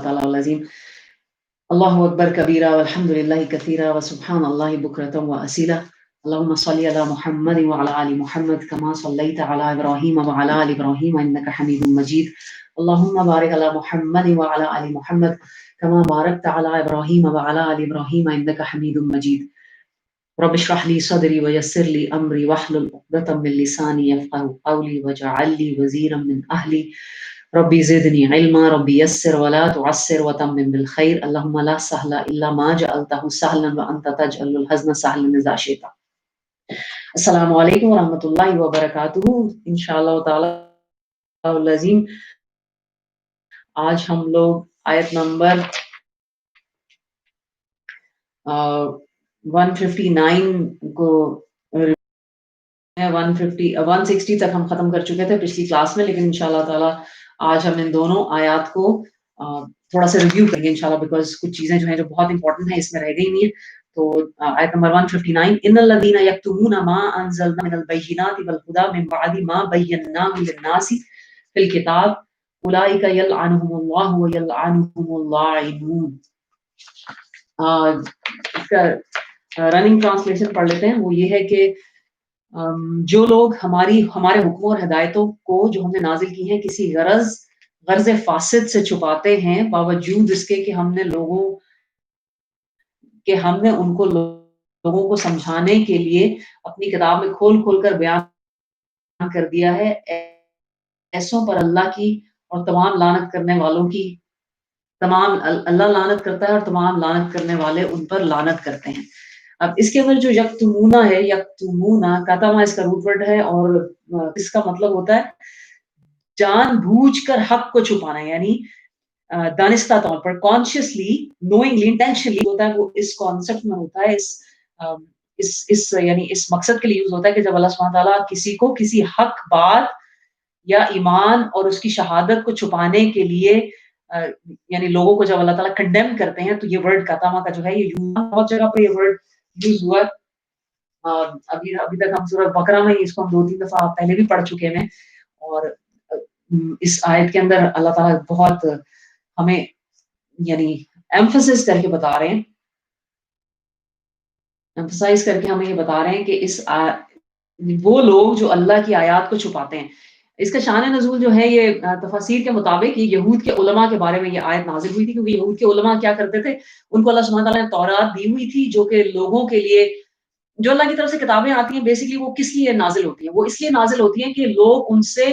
تعالی العظیم. اللہ اکبر کبیرہ والحمد للہ کثیرہ وسبحان اللہ بکرۃ واصیلہ. اللهم صل على محمد وعلى آل محمد كما صليت على إبراهيم وعلى آل إبراهيم إنك حميد مجيد. اللهم بارك على محمد وعلى آل محمد كما باركت على إبراهيم وعلى آل إبراهيم إنك حميد مجيد. رب اشرح لي صدري ويسر لي أمري واحلل عقدة من لساني يفقهوا قولي واجعل لي وزيرا من أهلي ربي زدني علما ربي يسر ولا تعسر وتمم بالخير. اللهم لا سهل إلا ما جعلته سهلا وأنت تجعل الحزن سهلا إذا شئت. السلام علیکم ورحمۃ اللہ وبرکاتہ. انشاءاللہ تعالی العظیم آج ہم لوگ آیت نمبر 159 کو 160 تک ہم ختم کر چکے تھے پچھلی کلاس میں، لیکن انشاءاللہ تعالی آج ہم ان دونوں آیات کو تھوڑا سا ریویو کریں گے انشاءاللہ، بیکاز کچھ چیزیں جو ہیں جو بہت امپورٹنٹ ہیں اس میں رہ گئی نہیں ہیں. تو آیت نمبر 159 ان الذين يكتمون ما انزلنا من البينات والهدى من بعد ما بيناه للناس في الكتاب اولئك يلعنهم الله ويلعنهم اللاعنون. اس کا رننگ ٹرانسلیشن پڑھ لیتے ہیں. وہ یہ ہے کہ جو لوگ ہمارے حکموں اور ہدایتوں کو جو ہم نے نازل کی ہیں کسی غرض فاسد سے چھپاتے ہیں، باوجود اس کے کہ ہم نے ان کو لوگوں کو سمجھانے کے لیے اپنی کتاب میں کھول کھول کر بیان کر دیا ہے، ایسوں پر اللہ کی اور تمام لعنت کرنے والوں کی اللہ لعنت کرتا ہے اور تمام لعنت کرنے والے ان پر لعنت کرتے ہیں. اب اس کے اندر جو یکتمونا ہے، یکتمونا کاتاما اس کا روٹ ورڈ ہے اور اس کا مطلب ہوتا ہے جان بوجھ کر حق کو چھپانا، یعنی دانستہ طور پر کانشیسلی نوئنگلی انٹینشنلی ہوتا ہے. وہ اس کانسیپٹ میں ہوتا ہے، یعنی اس مقصد کے لیے یوز ہوتا ہے کہ جب اللہ سبحانہ تعالیٰ کسی کو کسی حق بات یا ایمان اور اس کی شہادت کو چھپانے کے لیے یعنی لوگوں کو جب اللہ تعالیٰ کنڈیم کرتے ہیں تو یہ ورڈ کاتاما کا جو ہے یہ بہت جگہ پہ یہ ورڈ یوز ہوا. ابھی تک ہم سورۃ بقرہ میں اس کو ہم 2-3 دفعہ پہلے بھی پڑھ چکے ہیں، اور اس آیت کے اندر اللہ تعالیٰ بہت ہمیں یعنی ایمفسس کر کے بتا رہے ہیں، ایمفسائز کر کے ہمیں یہ بتا رہے ہیں کہ وہ لوگ جو اللہ کی آیات کو چھپاتے ہیں. اس کا شان نزول جو ہے یہ تفاسیر کے مطابق یہ یہود کے علماء کے بارے میں یہ آیت نازل ہوئی تھی، کیونکہ یہود کے علماء کیا کرتے تھے، ان کو اللہ سبحانہ تعالیٰ نے تورات دی ہوئی تھی جو کہ لوگوں کے لیے جو اللہ کی طرف سے کتابیں آتی ہیں بیسیکلی وہ کس لیے نازل ہوتی ہیں، وہ اس لیے نازل ہوتی ہیں کہ لوگ ان سے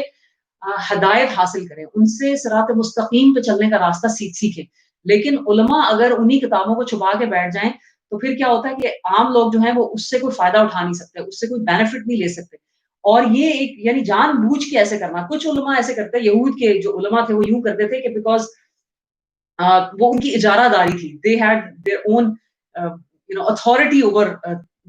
ہدایت حاصل کریں، ان سے صراط مستقیم پہ چلنے کا راستہ سیکھیں. لیکن علماء اگر انہی کتابوں کو چھپا کے بیٹھ جائیں تو پھر کیا ہوتا ہے کہ عام لوگ جو ہیں وہ اس سے کوئی فائدہ اٹھا نہیں سکتے، اس سے کوئی بینیفٹ نہیں لے سکتے. اور یہ ایک یعنی جان بوجھ کے ایسے کرنا. کچھ علماء ایسے کرتے ہیں، یہود کے جو علماء تھے وہ یوں کرتے تھے کہ بیکاز وہ ان کی اجارہ داری تھی، they had their own authority over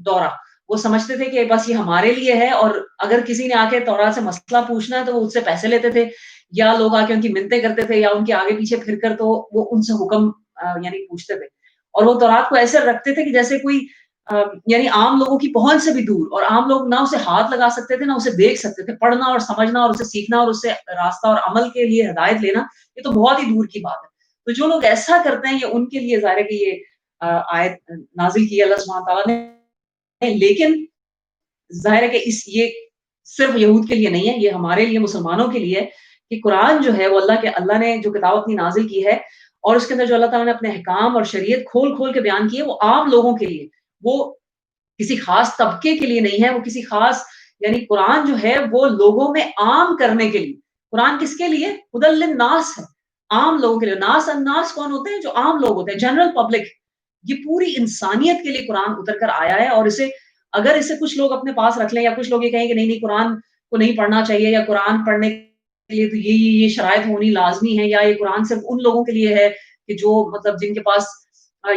تورا. وہ سمجھتے تھے کہ بس یہ ہمارے لیے ہے، اور اگر کسی نے آ کے تورات سے مسئلہ پوچھنا ہے تو وہ اس سے پیسے لیتے تھے، یا لوگ آ کے ان کی منتیں کرتے تھے یا ان کے آگے پیچھے پھر کر تو وہ ان سے حکم یعنی پوچھتے تھے. اور وہ تورات کو ایسے رکھتے تھے کہ جیسے کوئی یعنی عام لوگوں کی پہنچ سے بھی دور، اور عام لوگ نہ اسے ہاتھ لگا سکتے تھے نہ اسے دیکھ سکتے تھے. پڑھنا اور سمجھنا اور اسے سیکھنا اور اس سے راستہ اور عمل کے لیے ہدایت لینا یہ تو بہت ہی دور کی بات ہے. تو جو لوگ ایسا کرتے ہیں یہ ان کے لیے ظاہر ہے کہ یہ آیت نازل کی اللہ سبحانہ تعالیٰ نے. لیکن ظاہر ہے کہ یہ صرف یہود کے لیے نہیں ہے، یہ ہمارے لیے مسلمانوں کے لیے کہ قرآن جو ہے وہ اللہ نے جو کتاب اپنی نازل کی ہے اور اس کے اندر جو اللہ تعالیٰ نے اپنے احکام اور شریعت کھول کھول کے بیان کی ہے وہ عام لوگوں کے لیے، وہ کسی خاص طبقے کے لیے نہیں ہے. وہ کسی خاص یعنی قرآن جو ہے وہ لوگوں میں عام کرنے کے لیے. قرآن کس کے لیے؟ ہدی للناس ہے، عام لوگوں کے لیے. ناس الناس کون ہوتے ہیں؟ جو عام لوگ ہوتے ہیں، جنرل پبلک. یہ پوری انسانیت کے لیے قرآن اتر کر آیا ہے. اور اگر اسے کچھ لوگ اپنے پاس رکھ لیں یا کچھ لوگ یہ کہیں کہ نہیں قرآن کو نہیں پڑھنا چاہیے یا قرآن پڑھنے کے لیے تو یہ شرائط ہونی لازمی ہے، یا یہ قرآن صرف ان لوگوں کے لیے ہے کہ جو مطلب جن کے پاس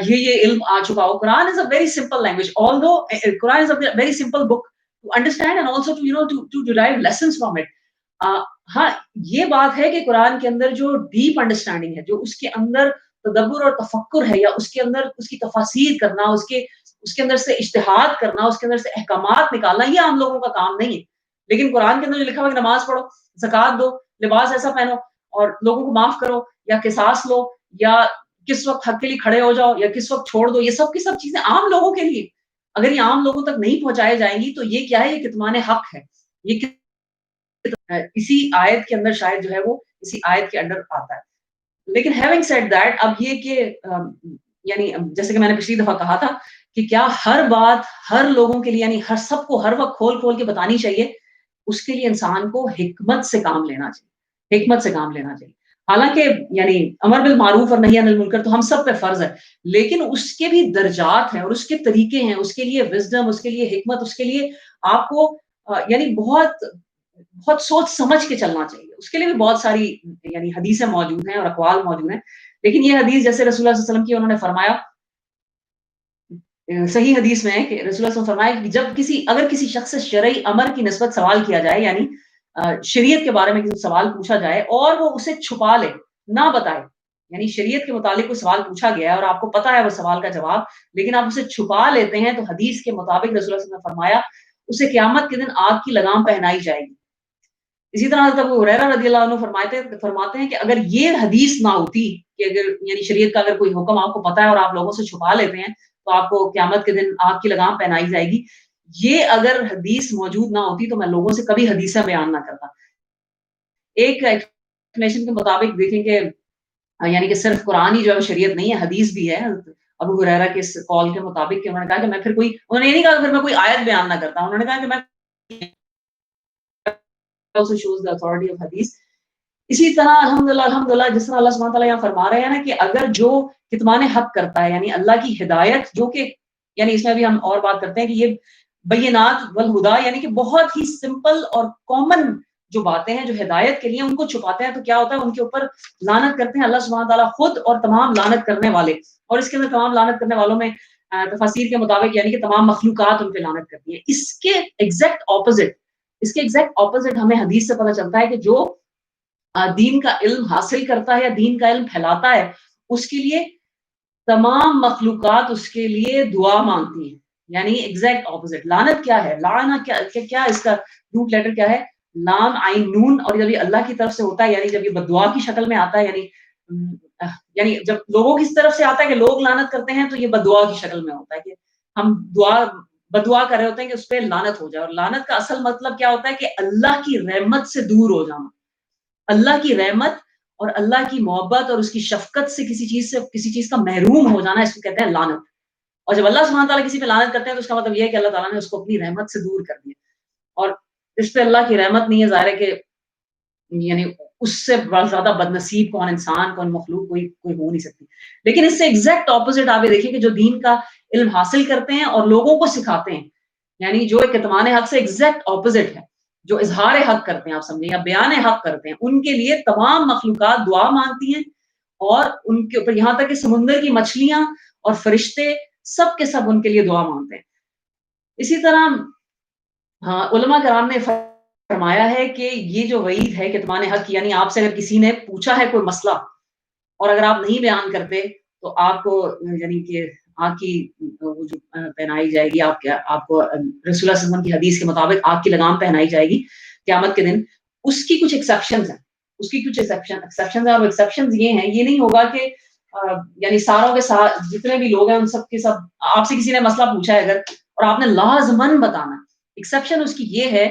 یہ علم آ چکا ہو. قرآن is a very simple language, although Quran is a very simple book to understand and also to derive lessons from it. ہاں یہ بات ہے کہ قرآن کے اندر جو ڈیپ انڈرسٹینڈنگ ہے، جو اس کے اندر تدبر اور تفکر ہے، یا اس کے اندر اس کی تفاسیر کرنا، اس کے اندر سے اجتہاد کرنا، اس کے اندر سے احکامات نکالنا، یہ عام لوگوں کا کام نہیں ہے. لیکن قرآن کے اندر جو لکھا ہوا ہے کہ نماز پڑھو، زکوٰۃ دو، لباس ایسا پہنو اور لوگوں کو معاف کرو یا قصاص لو या किस वक़्त हक के लिए खड़े हो जाओ या किस वक़्त छोड़ दो, ये सब की सब चीज़ें आम लोगों के लिए। अगर ये आम लोगों तक नहीं पहुँचाई जाएँगी तो ये क्या है, ये कितमान हक है। ये इसी आयत के अंदर शायद जो है वो इसी आयत के अंडर आता है। लेकिन हैविंग सेड दैट अब ये कि यानी जैसे कि मैंने पिछली दफ़ा कहा था कि क्या हर बात हर लोगों के लिए यानी हर सबको हर वक़्त खोल-खोल के बतानी चाहिए? उसके लिए इंसान को हिकमत से काम लेना चाहिए, हिकमत से काम लेना चाहिए। हालाँकि यानी अमर बिल मारूफ और नही अनिल मुनकर तो हम सब पे फ़र्ज़ है, लेकिन उसके भी दर्जात हैं और उसके तरीके हैं, उसके लिए विज़डम, उसके लिए हिकमत, उसके लिए आपको यानी बहुत बहुत सोच समझ के चलना चाहिए। उसके लिए भी बहुत सारी यानी हदीसें मौजूद हैं और अक़वाल मौजूद हैं। लेकिन ये हदीस जैसे रसूलुल्लाह सल्लल्लाहु अलैहि वसल्लम की उन्होंने फरमाया सही हदीस में है कि रसूलुल्लाह सल्लल्लाहु अलैहि वसल्लम फरमाया कि जब अगर किसी शख़्स से शरई अमर की निस्बत सवाल किया जाए यानी शरीयत के बारे में किसी सवाल पूछा जाए और वो उसे छुपा ले, ना बताए, यानी शरीयत के मुतालिक कोई सवाल पूछा गया है और आपको पता है वो सवाल का जवाब, लेकिन आप उसे छुपा लेते हैं, तो हदीस के मुताबिक रसूलुल्लाह सल्लल्लाहु अलैहि वसल्लम ने फरमाया, उसे क़यामत के दिन आग की लगाम पहनाई जाएगी। इसी तरह हज़रत अबू हुरैरा रज़ियल्लाहु अन्हु फरमाते हैं कि अगर ये हदीस ना होती कि अगर यानी शरीयत का अगर कोई हुक्म आपको पता है और आप लोगों से छुपा लेते हैं, तो आपको क़यामत के दिन आग की लगाम पहनाई जाएगी। ये अगर हदीस मौजूद ना होती तो मैं लोगों से कभी हदीसें बयान ना करता। एक एक्सप्लेनेशन के मुताबिक देखें कि यानी कि सिर्फ़ कुरान ही जो है वो शरीयत नहीं है, हदीस भी है। अबू हुरैरा के इस कौल के मुताबिक कि उन्होंने कहा कि मैं फिर कोई उन्होंने ये नहीं कहा कि फिर मैं कोई आयत बयान ना करता। उन्होंने कहा कि मैं also shows the authority of hadith इसी तरह अल्हम्दुलिल्लाह अल्हम्दुलिल्लाह जिस तरह अल्लाह सुब्हानहू व तआला यहाँ फरमा रहे हैं ना कि अगर जो कितमान हक करता है यानी अल्लाह की हिदायत जो कि यानी इसमें भी हम और बात करते हैं कि ये बय्यिनात वल हुदा यानी कि बहुत ही सिंपल और कॉमन जो बातें हैं, जो हिदायत के लिए उनको छुपाते हैं तो क्या होता है उनके ऊपर लानत करते हैं अल्लाह सुब्हानहू व तआला खुद और तमाम लानत करने वाले। और इसके अंदर तमाम लानत करने वालों में तफासिर के मुताबिक यानी कि तमाम मखलूकात उन पे लानत करती हैं। इसके एग्ज़ैक्ट ऑपोज़िट हमें हदीस से पता चलता है कि जो दीन का इल्म हासिल करता है या दीन का इल्म फैलाता है, उसके लिए तमाम मखलूकात उसके लिए दुआ माँगती हैं। यानी एग्ज़ैक्ट ऑपोज़िट लानत क्या है? लाना क्या इसका रूट लेटर क्या है? लाम, आइन, नून और जब ये अल्लाह की तरफ से होता है यानी जब ये बददुआ की शक्ल में आता है यानी जब लोगों की तरफ से आता है कि लोग लानत करते हैं तो ये बददुआ की शक्ल में होता है कि हम बददुआ कर रहे होते हैं कि उसपे लानत हो जाए और लानत का असल मतलब क्या होता है कि अल्लाह की रहमत से दूर हो जाना। अल्लाह की रहमत और अल्लाह की मोहब्बत और उसकी शफ़क़त से किसी चीज़ का महरूम हो जाना इसको कहते हैं लानत। और जब अल्लाह सुब्हानहू व तआला किसी पे लानत करते हैं तो उसका मतलब ये है कि अल्लाह ताला ने उसको अपनी रहमत से दूर कर दिया। और इस पे अल्लाह की रहमत नहीं है ज़ाहिर है कि यानी उससे ज़्यादा बदनसीब कौन इंसान, कौन मखलूक कोई हो नहीं सकती। लेकिन इससे एग्ज़ैक्ट ऑपोज़िट आप ये देखिए कि जो दीन का इल्म हासिल करते हैं और लोगों को सिखाते हैं, यानी जो एक कितमान हक से एग्ज़ैक्ट ऑपोज़िट है, जो इज़हार हक करते हैं आप समझिए या बयान हक करते हैं, उनके लिए तमाम मखलूकात दुआ माँगती हैं और उनके ऊपर यहाँ तक कि समुद्र की मछलियाँ और फरिश्ते सब के सब उनके लिए दुआ माँगते हैं। इसी तरह हाँ, उलमा कराम ने फरमाया है कि ये जो वईद है कितमान हक की यानी आपसे अगर किसी ने पूछा है कोई मसला और अगर आप नहीं बयान करते तो आपको यानी कि आग की वो जो पहनाई जाएगी आपको रसूलुल्लाह सल्लल्लाहु अलैहि वसल्लम की हदीस के मुताबिक आग की लगाम पहनाई जाएगी क़यामत के दिन। उसकी कुछ एक्सेप्शंस हैं, उसकी कुछ एक्सेप्शंस हैं और एक्सेप्शंस ये हैं, ये नहीं होगा कि यानी सारों के जितने भी लोग हैं उन सब के सब आपसे किसी ने मसला पूछा है अगर और आपने लाज़िमन बताना है। एक्सेप्शन उसकी ये है,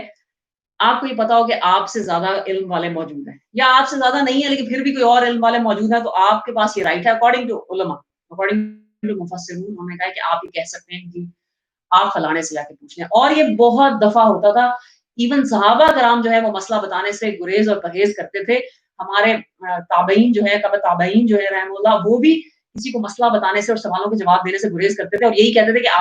आपको ये पता हो कि आपसे ज़्यादा इल्म वाले मौजूद हैं या आपसे ज़्यादा नहीं है लेकिन फिर भी कोई और इल्म वाले मौजूद हैं तो आपके पास ये राइट है अकॉर्डिंग टू उलमा, अकॉर्डिंग टू मुफस्सिरून उन्होंने कहा है कि आप ये कह सकते हैं कि आप फलाने से जाके पूछ लें और ये बहुत दफ़ा होता था। इवन सहाबा कराम जो है वो मसला बताने से गुरेज़ और परहेज़ करते थे। हमारे ताबईन जो है तबा ताबईन जो है रहमहुल्लाह वो भी किसी को मसला बताने से और सवालों के जवाब देने से गुरेज़ करते थे और यही कहते थे कि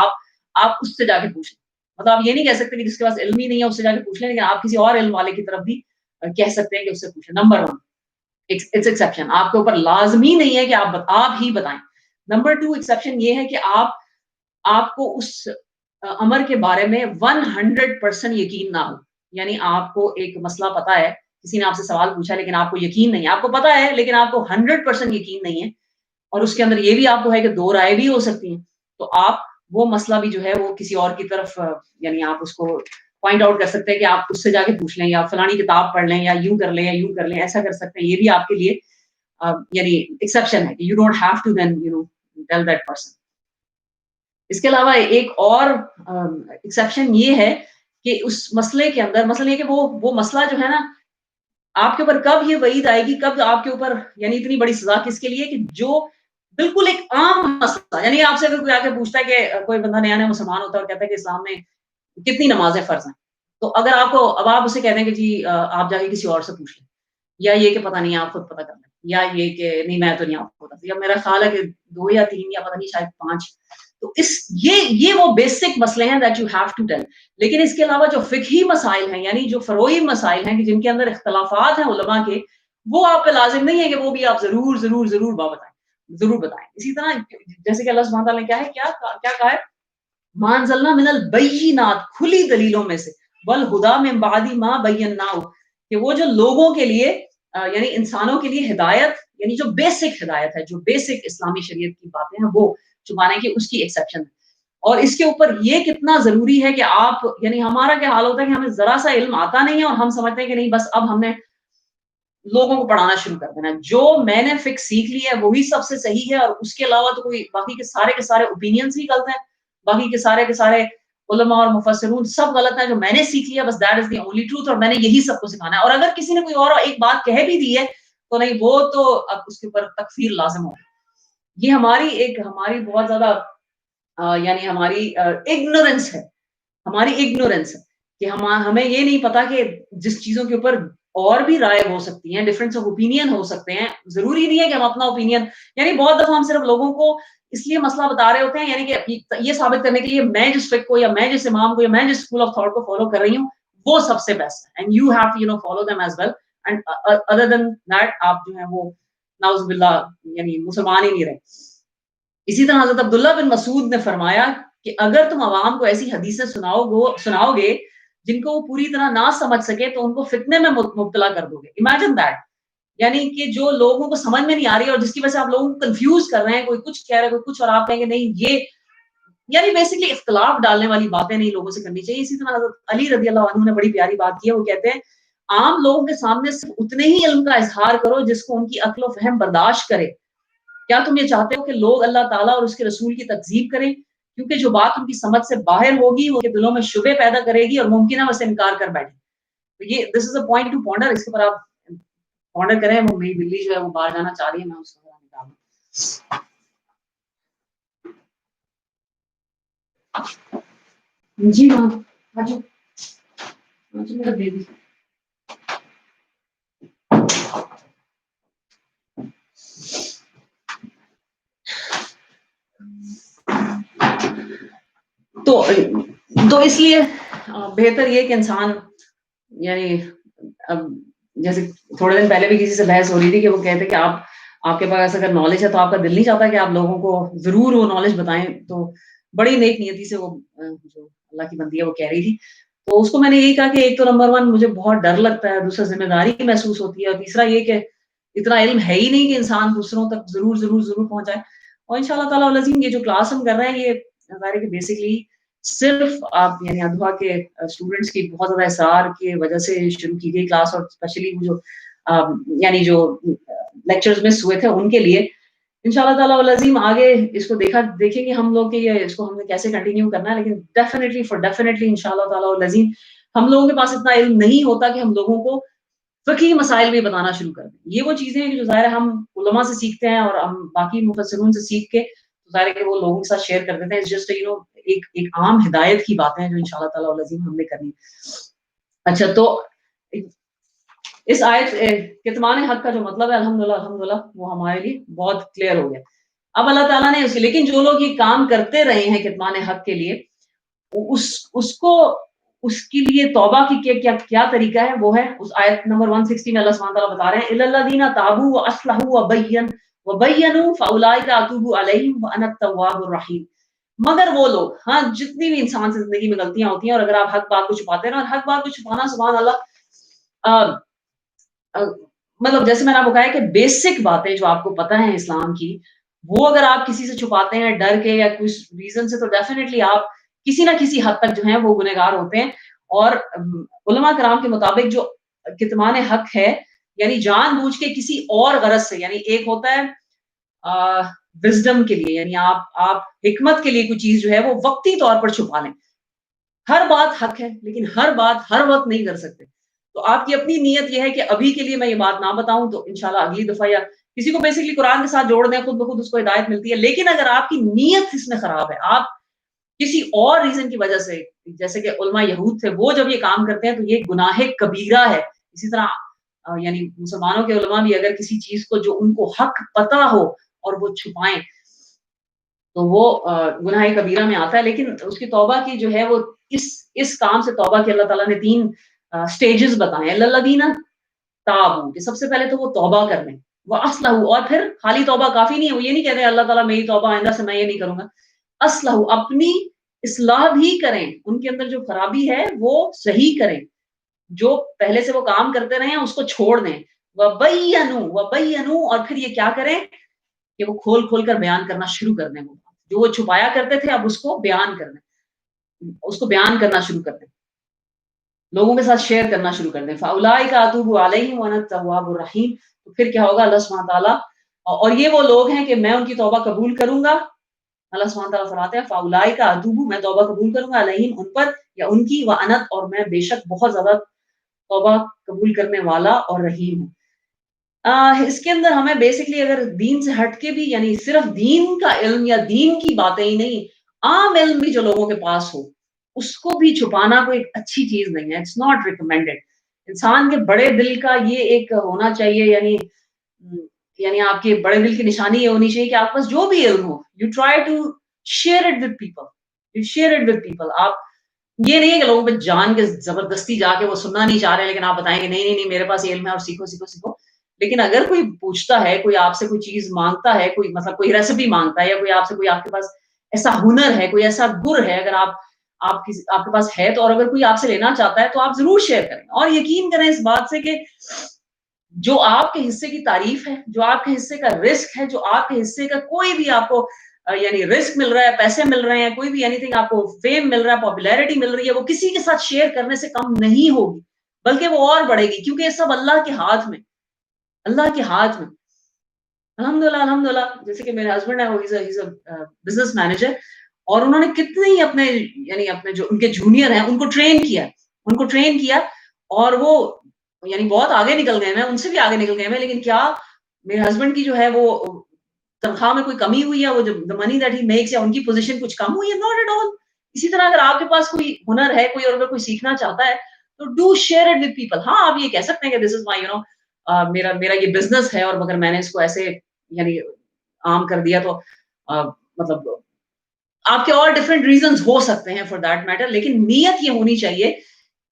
आप उससे जाके पूछ लें। मतलब आप ये नहीं कह सकते कि जिसके पास इल्म ही नहीं है उससे जाके पूछ लें, लेकिन आप किसी और इल्म वाले की तरफ भी कह सकते हैं कि उससे पूछें। नंबर 1 इट्स एक्सेप्शन आपके ऊपर लाज़मी नहीं है कि आप ही बताएँ। नंबर 2 एक्सेप्शन ये है कि आपको उस अमर के बारे में 100% यकीन ना हो। यानी आपको एक मसला पता है, किसी ने आपसे सवाल पूछा लेकिन आपको यकीन नहीं है। आपको पता है लेकिन आपको 100% यकीन नहीं है और उसके अंदर ये भी आपको है कि 2 राय भी हो सकती हैं। तो आप वो मसला भी जो है वो किसी और की तरफ यानी आप उसको पॉइंट आउट कर सकते हैं कि आप उससे जाके पूछ लें या फलानी किताब पढ़ लें या यूँ कर लें या यूँ कर लें, ऐसा कर सकते हैं। ये भी आपके लिए यानी एक्सेप्शन है कि you don't have to then tell that person. इसके अलावा एक और एक्सेप्शन ये है कि उस मसले के अंदर मसला ये है कि वो मसला जो है ना, आपके ऊपर कब ये वईद आएगी, कब आपके ऊपर यानी इतनी बड़ी सज़ा किसके लिए कि जो बिल्कुल एक आम मसला, यानी आपसे अगर कोई आके पूछता है कि कोई बंदा नया-नया मुसलमान होता है और कहता है कि इस्लाम में कितनी नमाज़ें फ़र्ज़ हैं? तो अगर आपको अब आप उसे कह दें कि जी आप जाके किसी और से पूछ लें, या ये कि पता नहीं आप खुद पता कर लें, या ये कि नहीं मैं तो नहीं आपको पता, या मेरा ख़्याल है कि 2 या 3 या पता नहीं शायद 5। तो इस ये वो बेसिक मसले हैं that you have to tell. लेकिन इसके अलावा जो फ़िक़ही मसाइल हैं, यानी जो फ़रोई मसाइल हैं कि जिनके अंदर इख्तिलाफ़ात हैं उलमा के, वो आप पे लाज़िम नहीं है कि वो भी आप ज़रूर बताएँ, ज़रूर बताएँ। इसी तरह जैसे कि अल्लाह सुब्हानहू व तआला ने क्या कहा है? मा अंज़लना मिनल बय्यिनात, खुली दलीलों में से, वल हुदा मिन बादी मा बय्यनाहु, कि वो जो लोगों के लिए यानी इंसानों के लिए हिदायत, यानी जो बेसिक हिदायत है, जो बेसिक इस्लामी शरीयत की बातें हैं, वो छुपाने की उसकी एक्सेप्शन है। और इसके ऊपर ये कितना ज़रूरी है कि आप, यानी हमारा क्या हाल होता है कि हमें ज़रा-सा इल्म आता नहीं है और हम समझते हैं कि नहीं बस अब हमने लोगों को पढ़ाना शुरू कर देना है। जो मैंने फ़िक्र सीख ली है वही सबसे सही है और उसके अलावा तो कोई बाकी के सारे ओपिनियंस ही गलत हैं। बाकी के सारे उलमा और मुफस्सिरून सब गलत हैं, जो मैंने सीख लिया बस that is the only truth और मैंने यही सबको सिखाना है। और अगर किसी ने कोई और एक बात कह भी दी है, तो नहीं वो तो अब उसके ऊपर तकफ़ीर लाज़िम होगी। ये हमारी बहुत ज़्यादा यानी हमारी इग्नोरेंस है। हमारी इग्नोरेंस है कि हमें ये नहीं पता कि जिस चीज़ों के ऊपर और भी राय हो सकती हैं, डिफरेंस ऑफ ओपिनियन हो सकते हैं। ज़रूरी नहीं है कि हम अपना ओपिनियन, यानी बहुत दफ़ा हम सिर्फ लोगों को इसलिए मसला बता रहे होते हैं, यानी कि ये साबित करने के लिए मैं जिस फ़िक़्ह को या मैं जिस इमाम को या मैं जिस स्कूल ऑफ थॉट को फ़ॉलो कर रही हूँ, वो सबसे बेस्ट है and you have to follow them as well and other than that आप जो है वो नाउज़ बिल्लाह यानी मुसलमान ही नहीं रहे। इसी तरह हज़रत अब्दुल्लाह बिन मसूद ने फरमाया कि अगर तुम अवाम को ऐसी हदीसें सुनाओगे जिनको वो पूरी तरह ना समझ सके तो उनको फितने में मुब्तला कर दोगे। इमेजिन दैट, यानी कि जो लोगों को समझ में नहीं आ रही है और जिसकी वजह से आप लोगों को कन्फ्यूज़ कर रहे हैं, कोई कुछ कह रहा है, कोई कुछ और आप कहेंगे नहीं ये, यानी बेसिकली इख्तिलाफ डालने वाली बातें नहीं लोगों से करनी चाहिए। इसी तरह हज़रत अली रज़ी अल्लाह अन्हु ने बड़ी प्यारी बात की है, वो कहते हैं, आम लोगों के सामने सिर्फ उतने ही इल्म का इज़हार करो जिसको उनकी अक्ल व फ़हम बर्दाश्त करे। क्या तुम ये चाहते हो कि लोग अल्लाह ताला और उसके रसूल की तकज़ीब करें? क्योंकि जो बात उनकी समझ से बाहर होगी, वो उनके दिलों में शुबे पैदा करेगी और मुमकिन है वो इससे इनकार कर बैठें। तो ये this is a point two ponder, इसके ऊपर आप पॉन्डर करें। वो मेरी बिल्ली जो है वो बाहर जाना चाह रही है, मैं उसको बाहर निकाल दूँ। जी हाँ, आ जाओ, आ जाओ मेरा बेबी। तो इसलिए बेहतर ये है कि इंसान, यानी अब जैसे थोड़े दिन पहले भी किसी से बहस हो रही थी कि वो कहते हैं कि आपके पास अगर नॉलेज है तो आपका दिल नहीं चाहता कि आप लोगों को ज़रूर वो नॉलेज बताएँ। तो बड़ी नेक नियति से वो जो अल्लाह की बंदी है वो कह रही थी। तो उसको मैंने यही कहा कि एक तो नंबर 1 मुझे बहुत डर लगता है, दूसरा ज़िम्मेदारी महसूस होती है और तीसरा ये कि इतना इल्म है ही नहीं कि इंसान दूसरों तक ज़रूर पहुँचाए। और इंशाअल्लाह ताला वल अज़ीम ये जो क्लास हम कर रहे हैं ये ज़ाहिर है कि बेसिकली सिर्फ़ आप यानी अधवा के स्टूडेंट्स की बहुत ज़्यादा इसरार की वजह से शुरू की गई क्लास और स्पेशली वो जो यानी जो लेक्चर्स मिस हुए थे उनके लिए। इंशाअल्लाह ताला वल अज़ीम आगे इसको देखेंगे हम लोग कि ये इसको हमने कैसे कंटिन्यू करना है, लेकिन डेफिनिटली इंशाअल्लाह ताला वल अज़ीम हम लोगों के पास इतना इल्म नहीं होता कि हम लोगों को फ़िक़ही मसाइल भी बताना शुरू कर दें। ये वो चीज़ें हैं कि जो ज़ाहिर है हम उलमा से सीखते हैं और हम बाकी मुफस्सिरून से सीख के ज़ाहिर है कि वो लोगों के साथ शेयर कर देते हैं। इट्स जस्ट एक एक आम हिदायत की बातें हैं जो इंशाअल्लाह ताला वल अज़ीम हमने करनी है। अच्छा, तो इस आयत कितमान हक का जो मतलब है अल्हम्दुलिल्लाह वो हमारे लिए बहुत क्लियर हो गया। अब अल्लाह ताला ने लेकिन जो लोग ये काम करते रहे हैं कितमान हक के लिए, उसको उसके लिए तौबा की क्या क्या तरीका है, वो है उस आयत नंबर 160 में अल्लाह सुब्हानहू व तआला बता रहे हैं, इल्लल्लज़ीना ताबू व अस्लहू व बय्यनू फ़उलाइका अतूबु अलैहिम व अना अत-तव्वाबुर रहीम। मगर वो लोग, हाँ, जितनी भी इंसान से ज़िंदगी में गलतियाँ होती हैं और अगर आप हक बात को छुपाते हैं ना, और हक बात को छुपाना सुभान अल्लाह अ अ, मतलब जैसे मैंने आपको कहा है कि बेसिक बातें जो आपको पता है इस्लाम की, वो अगर आप किसी से छुपाते हैं डर के या कुछ रीज़न से, तो डेफ़िनिटली आप किसी न किसी हद तक जो है वो गुनहगार होते हैं। और उलमा कराम के मुताबिक जो कितमान हक है, यानी जानबूझ के किसी और गरज से, यानी एक होता है विज़डम के लिए, यानी आप हिकमत के लिए कोई चीज़ जो है वो वक़्ती तौर पर छुपा लें। हर बात हक है, लेकिन हर बात हर वक़्त नहीं कर सकते। तो आपकी अपनी नीयत ये है कि अभी के लिए मैं ये बात ना बताऊँ, तो इंशाल्लाह अगली दफ़ा या किसी को बेसिकली कुरान के साथ जोड़ दें, खुद ब खुद उसको हिदायत मिलती है। लेकिन अगर आपकी नीयत इसमें खराब है, आप किसी और रीज़न की वज़ह से, जैसे कि उलमा यहूद थे, वो जब ये काम करते हैं तो ये गुनाहे कबीरा है। इसी तरह यानी मुसलमानों के उलमा भी अगर किसी चीज़ को जो उनको हक पता हो और वो छुपाएँ, तो वो गुनाह कबीरा में आता है। लेकिन उसकी तौबा की जो है वो इस काम से तौबा की अल्लाह ताला ने 3 स्टेजेस बताए हैं। लल्लज़ीना ताबू, कि सबसे पहले तो वो तौबा कर लें, व अस्लहू, और फिर खाली तौबा काफ़ी नहीं है, वो ये नहीं कह रहे अल्लाह ताला मेरी तौबा आइंदा से मैं ये नहीं करूँगा। अस्लहू, अपनी इस्लाह भी करें, उनके अंदर जो खराबी है वो सही करें, जो पहले से वो काम करते रहे हैं उसको छोड़ दें। वबय्यनू, और फिर ये क्या करें कि वो खोल-खोल कर बयान करना शुरू कर दें वो। जो वो छुपाया करते थे अब उसको बयान कर दें, उसको बयान करना शुरू कर दें। लोगों के साथ शेयर करना शुरू कर दें। फ़उलाइका अतूबु अलैहिम व अना तव्वाबुर रहीम। तो फिर क्या होगा, अल्लाह सुब्हानहू व तआला और ये वो लोग हैं कि मैं उनकी तौबा कबूल करूँगा। अल्लाह सुब्हानहू व तआला फरमाते हैं फ़उलाइका अतूबु, मैं तौबा कबूल करूँगा अलैहिम, उन पर या उनकी, व अना, और मैं बेशक बहुत ज़्यादा तौबा कबूल करने वाला और रहीम हूँ। इसके अंदर हमें बेसिकली अगर दीन से हट के भी, यानी सिर्फ दीन का इल्म या दीन की बातें ही नहीं, आम इल्म भी जो लोगों के पास हो, उसको भी छुपाना कोई अच्छी चीज़ नहीं है, इट्स नॉट रिकमेंडेड। इंसान के बड़े दिल का ये एक होना चाहिए, उम, यानी आपके बड़े दिल की निशानी ये होनी चाहिए कि आपके पास जो भी इल्म हो, you try to share it with people, you share it with people. आप ये नहीं है कि लोगों पे जान के ज़बरदस्ती जाके वो सुनना नहीं चाह रहे हैं, लेकिन आप बताएँगे नहीं, नहीं, नहीं मेरे पास ये इल्म है और सीखो, सीखो, सीखो। लेकिन अगर कोई पूछता है, कोई आपसे कोई चीज़ माँगता है, कोई मतलब कोई रेसिपी माँगता है, या कोई आपसे कोई आपके पास ऐसा हुनर है, कोई ऐसा गुर है, अगर आपके पास है तो, और अगर कोई आपसे लेना चाहता है तो आप ज़रूर शेयर करें। और यकीन करें इस बात से कि जो आपके हिस्से की तारीफ़ है, जो आपके हिस्से का रिस्क है, जो आपके हिस्से का कोई भी आपको यानी रिस्क मिल रहा है, पैसे मिल रहे हैं, कोई भी एनीथिंग आपको फेम मिल रहा है, पॉपुलैरिटी मिल रही है, वो किसी के साथ शेयर करने से कम नहीं होगी, बल्कि वो और बढ़ेगी, क्योंकि ये सब अल्लाह के हाथ में, अल्लाह के हाथ में। अल्हम्दुलिल्लाह, अल्हम्दुलिल्लाह, जैसे कि मेरे हस्बैंड है, वो he is a business manager, और उन्होंने कितने ही अपने, यानी अपने जो उनके जूनियर हैं, उनको ट्रेन किया, और वो यानी बहुत आगे निकल गए हैं, उनसे भी आगे निकल गए हैं, लेकिन क्या मेरे हस्बैंड की जो है वो तनख्वाह में कोई कमी हुई है, वो जो the money that he makes, या उनकी पोज़ीशन कुछ कम हुई है? Not at all. इसी तरह अगर आपके पास कोई हुनर है, कोई और अगर कोई सीखना चाहता है, तो do share it with people. हाँ, आप ये कह सकते हैं कि दिस इज़ माय मेरा मेरा ये बिज़नेस है, और मगर मैंने इसको ऐसे यानी आम कर दिया, तो अ, मतलब आपके और डिफरेंट रीज़न्स हो सकते हैं फॉर दैट मैटर, लेकिन नियत ये होनी चाहिए।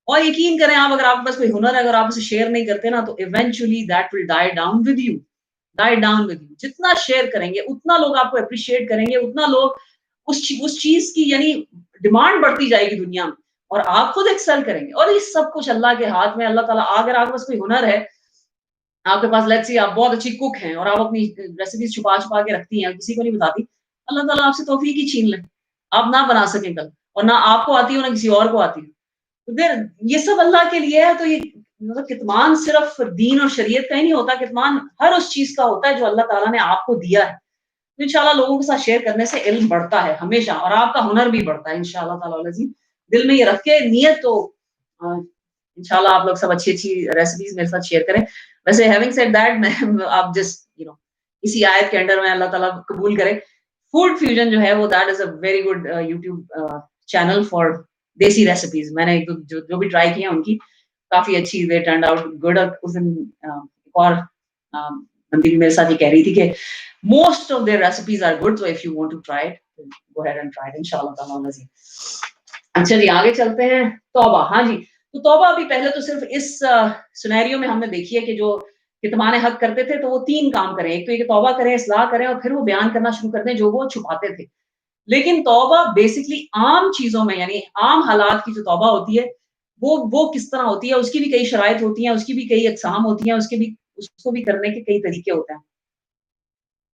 और यकीन करें आप, अगर आपके पास कोई हुनर है, अगर आप उसे शेयर नहीं करते ना, तो eventually that will die down with you. जितना शेयर करेंगे, उतना लोग आपको एप्रिशिएट करेंगे, उतना लोग उस चीज़ की यानी डिमांड बढ़ती जाएगी दुनिया में, और आप खुद एक्सेल करेंगे, और ये सब कुछ अल्लाह के हाथ में। अल्लाह ताला, अगर आपके पास कोई हुनर है, आपके पास लेट्स से आप बहुत अच्छी कुक हैं, और आप अपनी रेसिपीज़ छुपा-छुपा के रखती हैं, किसी को नहीं बताती। अल्लाह ताला आपसे तौफ़ीक ही छीन ले, आप ना बना सकें कल, और ना आपको आती हो, ना किसी और को आती हो। तो फिर ये सब अल्लाह के लिए है, तो ये मतलब कितमान सिर्फ़ दीन और शरीयत का ही नहीं होता, कितमान हर उस चीज़ का होता है जो अल्लाह ताला ने आपको दिया है। तो इंशाअल्लाह लोगों के साथ शेयर करने से इल्म बढ़ता है हमेशा, और आपका हुनर भी बढ़ता है इंशाअल्लाह ताला वल अज़ीज़। दिल में ये रख के नियत, तो अ, इंशाअल्लाह आप लोग सब अच्छी-अच्छी रेसिपीज़ मेरे साथ शेयर करें। वैसे हैविंग सेड दैट, मैं आप जस्ट इसी आयत के अंडर में अल्लाह ताला कबूल करे। फूड फ्यूजन जो है वो that is a very good YouTube channel for देसी रेसिपीज़। मैंने एक दो जो भी ट्राई किए हैं उनकी, काफ़ी अच्छी, दे टर्न्ड आउट गुड। और उस दिन एक और बंदी भी मेरे साथ ये कह रही थी कि most of their recipes are good, so if you want to try it, go ahead and try it इंशाअल्लाह ताला अज़ीज़। अच्छा जी, आगे चलते हैं। तौबा, हाँ जी, तो तौबा अभी पहले तो सिर्फ़ इस सिनेरियो में हमने देखी है कि जो कितमान हक करते थे, तो वो 3 काम करें। एक तो ये कि तौबा करें, इस्लाह करें, और फिर वो बयान करना शुरू कर दें जो वो छुपाते थे। लेकिन तौबा बेसिकली आम चीज़ों में, यानी आम हालात की जो तौबा होती है, वो किस तरह होती है, उसकी भी कई शराइत होती हैं, उसकी भी कई अक़साम होती हैं, उसको भी करने के कई तरीके होते हैं।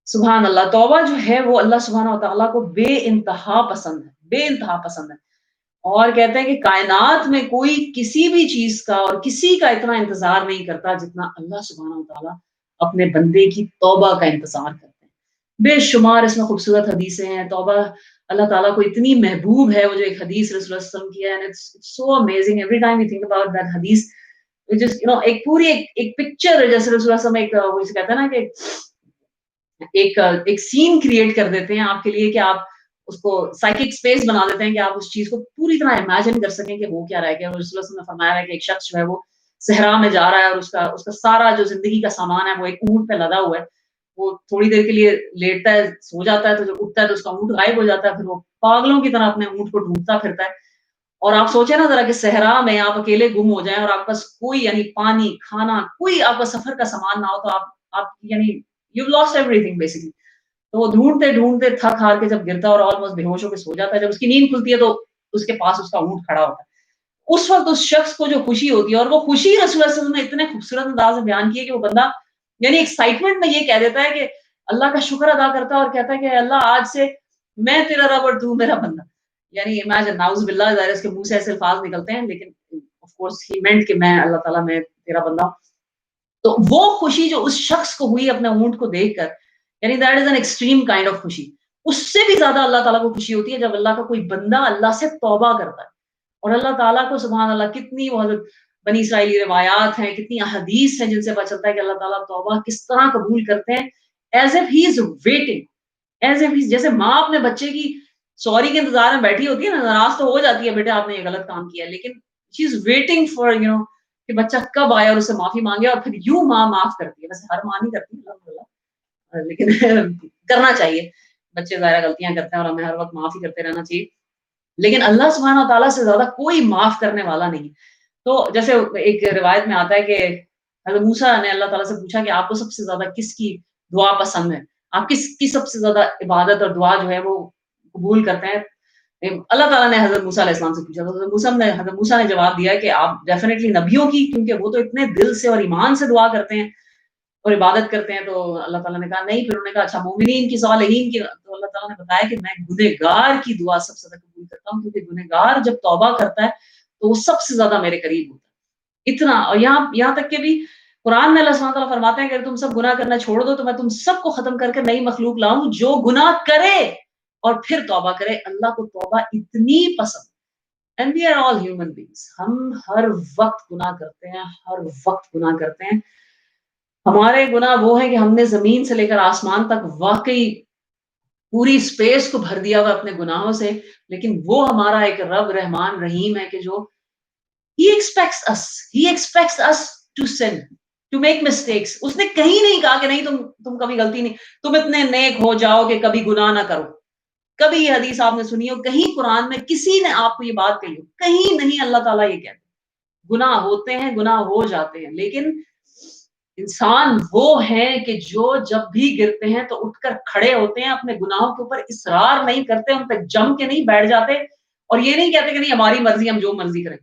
सुभान अल्लाह! तौबा जो है वो अल्लाह सुब्हानहू व तआला को बेइंतहा पसंद है, बेइंतहा पसंद है। اور کہتے ہیں کہ کائنات میں کوئی کسی بھی چیز کا اور کسی کا اتنا انتظار نہیں کرتا جتنا اللہ سبحانہ و تعالیٰ اپنے بندے کی توبہ کا انتظار کرتے ہیں۔ بے شمار اس میں خوبصورت حدیثیں ہیں، توبہ اللہ تعالیٰ کو اتنی محبوب ہے، وہ جو ایک حدیث رسول اللہ صلی اللہ علیہ وسلم کی ہے، and it's so amazing every time we think about that حدیث، which is, ایک پوری ایک پکچر ہے، جیسے رسول اللہ صلی اللہ علیہ وسلم ایک وہ اسے کہتا ہے نا کہ ایک سین کریٹ کر دیتے ہیں آپ کے لیے کہ آپ اس کو سائیکک اسپیس بنا دیتے ہیں کہ آپ اس چیز کو پوری طرح امیجن کر سکیں کہ وہ کیا رہ گیا۔ اور رسول اللہ صلی اللہ علیہ وسلم نے فرمایا ہے کہ ایک شخص جو ہے وہ صحرا میں جا رہا ہے اور اس کا سارا جو زندگی کا سامان ہے وہ ایک اونٹ پہ لدا ہوا ہے۔ وہ تھوڑی دیر کے لیے لیٹتا ہے، سو جاتا ہے، تو جب اٹھتا ہے تو اس کا اونٹ غائب ہو جاتا ہے، پھر وہ پاگلوں کی طرح اپنے اونٹ کو ڈھونڈتا پھرتا ہے۔ اور آپ سوچیں نا ذرا کہ صحرا میں آپ اکیلے گم ہو جائیں اور آپ کے پاس کوئی یعنی پانی، کھانا، کوئی آپ کا سفر کا سامان نہ ہو، تو آپ یعنی you last every thing basically. تو وہ ڈھونڈتے ڈھونڈتے تھک ہار کے جب گرتا ہے اور آلموسٹ بے ہوش ہو کے سو جاتا ہے، جب اس کی نیند کھلتی ہے تو اس کے پاس اس کا اونٹ کھڑا ہوتا ہے۔ اس وقت اس شخص کو جو خوشی ہوتی ہے، اور وہ خوشی رسول اللہ صلی اللہ علیہ وسلم نے اتنے خوبصورت انداز میں بیان کی ہے کہ وہ بندہ یعنی ایکسائٹمنٹ میں یہ کہہ دیتا ہے کہ اللہ کا شکر ادا کرتا ہے اور کہتا ہے کہ اللہ آج سے میں تیرا رب اور تو میرا بندہ۔ یعنی امیجن، نعوذ باللہ، ظاہر ہے اس کے منہ سے ایسے الفاظ نکلتے ہیں، لیکن آف کورس ہی مینٹ کہ میں اللہ تعالیٰ میں تیرا بندہ ہوں۔ تو وہ خوشی جو اس شخص کو ہوئی اپنے اونٹ کو دیکھ کر، یعنی that is an extreme kind of خوشی۔ اس سے بھی زیادہ اللہ تعالیٰ کو خوشی ہوتی ہے جب اللہ کا کوئی بندہ اللہ سے توبہ کرتا ہے۔ اور اللہ تعالیٰ کو سبحان اللہ کتنی وہ حضرت بنی اسرائیلی روایات ہیں، کتنی احادیث ہیں جن سے پتہ چلتا ہے کہ اللہ تعالیٰ توبہ کس طرح قبول کرتے ہیں، as if he is waiting, as if جیسے ماں اپنے بچے کی سوری کے انتظار میں بیٹھی ہوتی ہے نا، ناراض تو ہو جاتی ہے، بیٹا آپ نے یہ غلط کام کیا ہے، لیکن شی از ویٹنگ فار کہ بچہ کب آئے اور اس سے معافی مانگے، اور پھر یوں ماں معاف کرتی ہے۔ ویسے ہر ماں نہیں کرتی الحمدللہ، لیکن کرنا چاہیے۔ بچے ظاہر غلطیاں کرتے ہیں اور ہمیں ہر وقت معاف ہی کرتے رہنا چاہیے، لیکن اللہ سبحانہ تعالیٰ سے زیادہ کوئی معاف کرنے والا نہیں۔ تو جیسے ایک روایت میں آتا ہے کہ حضرت موسیٰ نے اللہ تعالیٰ سے پوچھا کہ آپ کو سب سے زیادہ کس کی دعا پسند ہے، آپ کس کی سب سے زیادہ عبادت اور دعا جو ہے وہ قبول کرتے ہیں۔ اللہ تعالیٰ نے حضرت موسیٰ علیہ السلام سے پوچھا، تو حضرت موسیٰ نے جواب دیا کہ آپ ڈیفینیٹلی نبیوں کی، کیونکہ وہ تو اتنے دل سے اور ایمان سے دعا کرتے ہیں اور عبادت کرتے ہیں۔ تو اللہ تعالیٰ نے کہا نہیں، پھر انہوں نے کہا اچھا مومنین کی، صالحین کی، تو اللہ تعالیٰ نے بتایا کہ میں گنہگار کی دعا سب سے زیادہ قبول کرتا ہوں، کیونکہ گنہگار جب توبہ کرتا ہے تو وہ سب سے زیادہ میرے قریب ہوتا ہے۔ اتنا، اور یہاں تک کہ بھی قرآن میں اللہ سبحانہ تعالیٰ فرماتے ہیں کہ اگر تم سب گناہ کرنا چھوڑ دو تو میں تم سب کو ختم کر کے نئی مخلوق لاؤں جو گناہ کرے اور پھر توبہ کرے۔ اللہ کو توبہ اتنی پسند، and we are all human beings, ہم ہر وقت گناہ کرتے ہیں، ہر وقت گناہ کرتے ہیں۔ ہمارے گناہ وہ ہیں کہ ہم نے زمین سے لے کر آسمان تک واقعی پوری اسپیس کو بھر دیا ہوا اپنے گناہوں سے، لیکن وہ ہمارا ایک رب رحمان رحیم ہے کہ جو he expects us to sin, to make mistakes۔ اس نے کہیں نہیں کہا کہ نہیں تم کبھی غلطی نہیں، تم اتنے نیک ہو جاؤ کہ کبھی گناہ نہ کرو۔ کبھی یہ حدیث آپ نے سنی ہو، کہیں قرآن میں کسی نے آپ کو یہ بات کہی ہو؟ کہیں نہیں۔ اللہ تعالیٰ یہ کہتے ہیں گناہ ہوتے ہیں، گناہ ہو جاتے ہیں، لیکن انسان وہ ہے کہ جو جب بھی گرتے ہیں تو اٹھ کر کھڑے ہوتے ہیں، اپنے گناہوں کے اوپر اصرار نہیں کرتے، ان پہ جم کے نہیں بیٹھ جاتے، اور یہ نہیں کہتے کہ نہیں ہماری مرضی، ہم جو مرضی کریں،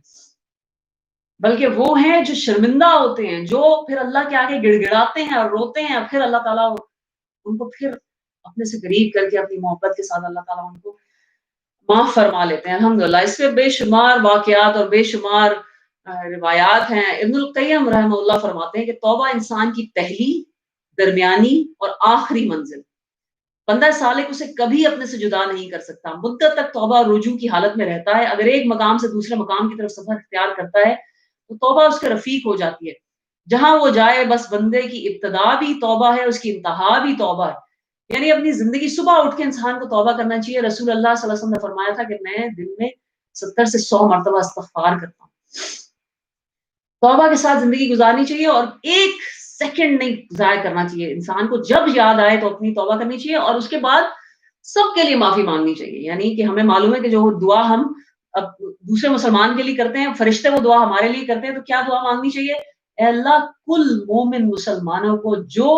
بلکہ وہ ہیں جو شرمندہ ہوتے ہیں، جو پھر اللہ کے آگے گڑ گڑاتے ہیں اور روتے ہیں، اور پھر اللہ تعالیٰ ان کو پھر اپنے سے قریب کر کے اپنی محبت کے ساتھ اللہ تعالیٰ ان کو معاف فرما لیتے ہیں الحمدللہ۔ اس پہ بے شمار واقعات اور بے شمار روایات ہیں۔ ابن القیم رحمہ اللہ فرماتے ہیں کہ توبہ انسان کی پہلی، درمیانی اور آخری منزل، بندہ سالک اسے کبھی اپنے سے جدا نہیں کر سکتا، مدت تک توبہ اور رجوع کی حالت میں رہتا ہے۔ اگر ایک مقام سے دوسرے مقام کی طرف سفر اختیار کرتا ہے تو توبہ اس کے رفیق ہو جاتی ہے، جہاں وہ جائے بس بندے کی ابتدا بھی توبہ ہے، اس کی انتہا بھی توبہ ہے۔ یعنی اپنی زندگی صبح اٹھ کے انسان کو توبہ کرنا چاہیے۔ رسول اللہ صلی اللہ علیہ وسلم نے فرمایا تھا کہ میں دن میں 70 سے 100 مرتبہ استغفار کرتا ہوں۔ توبہ کے ساتھ زندگی گزارنی چاہیے اور ایک سیکنڈ نہیں ضائع کرنا چاہیے۔ انسان کو جب یاد آئے تو اپنی توبہ کرنی چاہیے، اور اس کے بعد سب کے لیے معافی مانگنی چاہیے۔ یعنی کہ ہمیں معلوم ہے کہ جو دعا ہم اب دوسرے مسلمان کے لیے کرتے ہیں، فرشتے وہ دعا ہمارے لیے کرتے ہیں، تو کیا دعا مانگنی چاہیے؟ اے اللہ، کل مومن مسلمانوں کو جو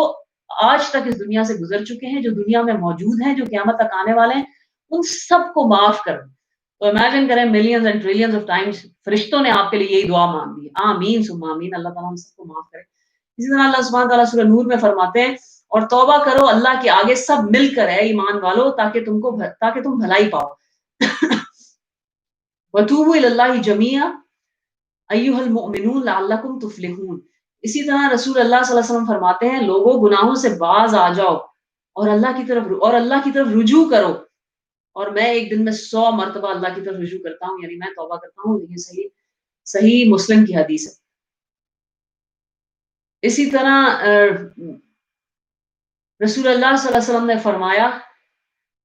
آج تک اس دنیا سے گزر چکے ہیں، جو دنیا میں موجود ہیں، جو قیامت تک آنے والے ہیں، ان سب کو معاف کر دیں۔ تو امیجن کریں millions and trillions of Times فرشتوں نے آپ کے لیے یہی دعا مانگی ہے۔ آمین ثم آمین۔ اللہ تعالیٰ ہم سب کو معاف کرے۔ اسی طرح اللہ سبحانہ تعالیٰ سورہ نور میں فرماتے ہیں اور توبہ کرو اللہ کے آگے سب مل کر، اے ایمان والو، تاکہ تم بھلائی پاؤ۔ وَتُوبُوا إِلَى اللَّهِ جَمِيعًا أَيُّهَا الْمُؤْمِنُونَ لَعَلَّكُمْ تُفْلِحُونَ۔ اسی طرح رسول اللہ صلی اللہ علیہ وسلم فرماتے ہیں لوگوں گناہوں سے باز آ جاؤ اور اللہ کی طرف رجوع کرو، اور میں ایک دن میں 100 مرتبہ اللہ کی طرف رجوع کرتا ہوں، یعنی میں توبہ کرتا ہوں، یہ صحیح صحیح مسلم کی حدیث ہے۔ اسی طرح رسول اللہ صلی اللہ علیہ وسلم نے فرمایا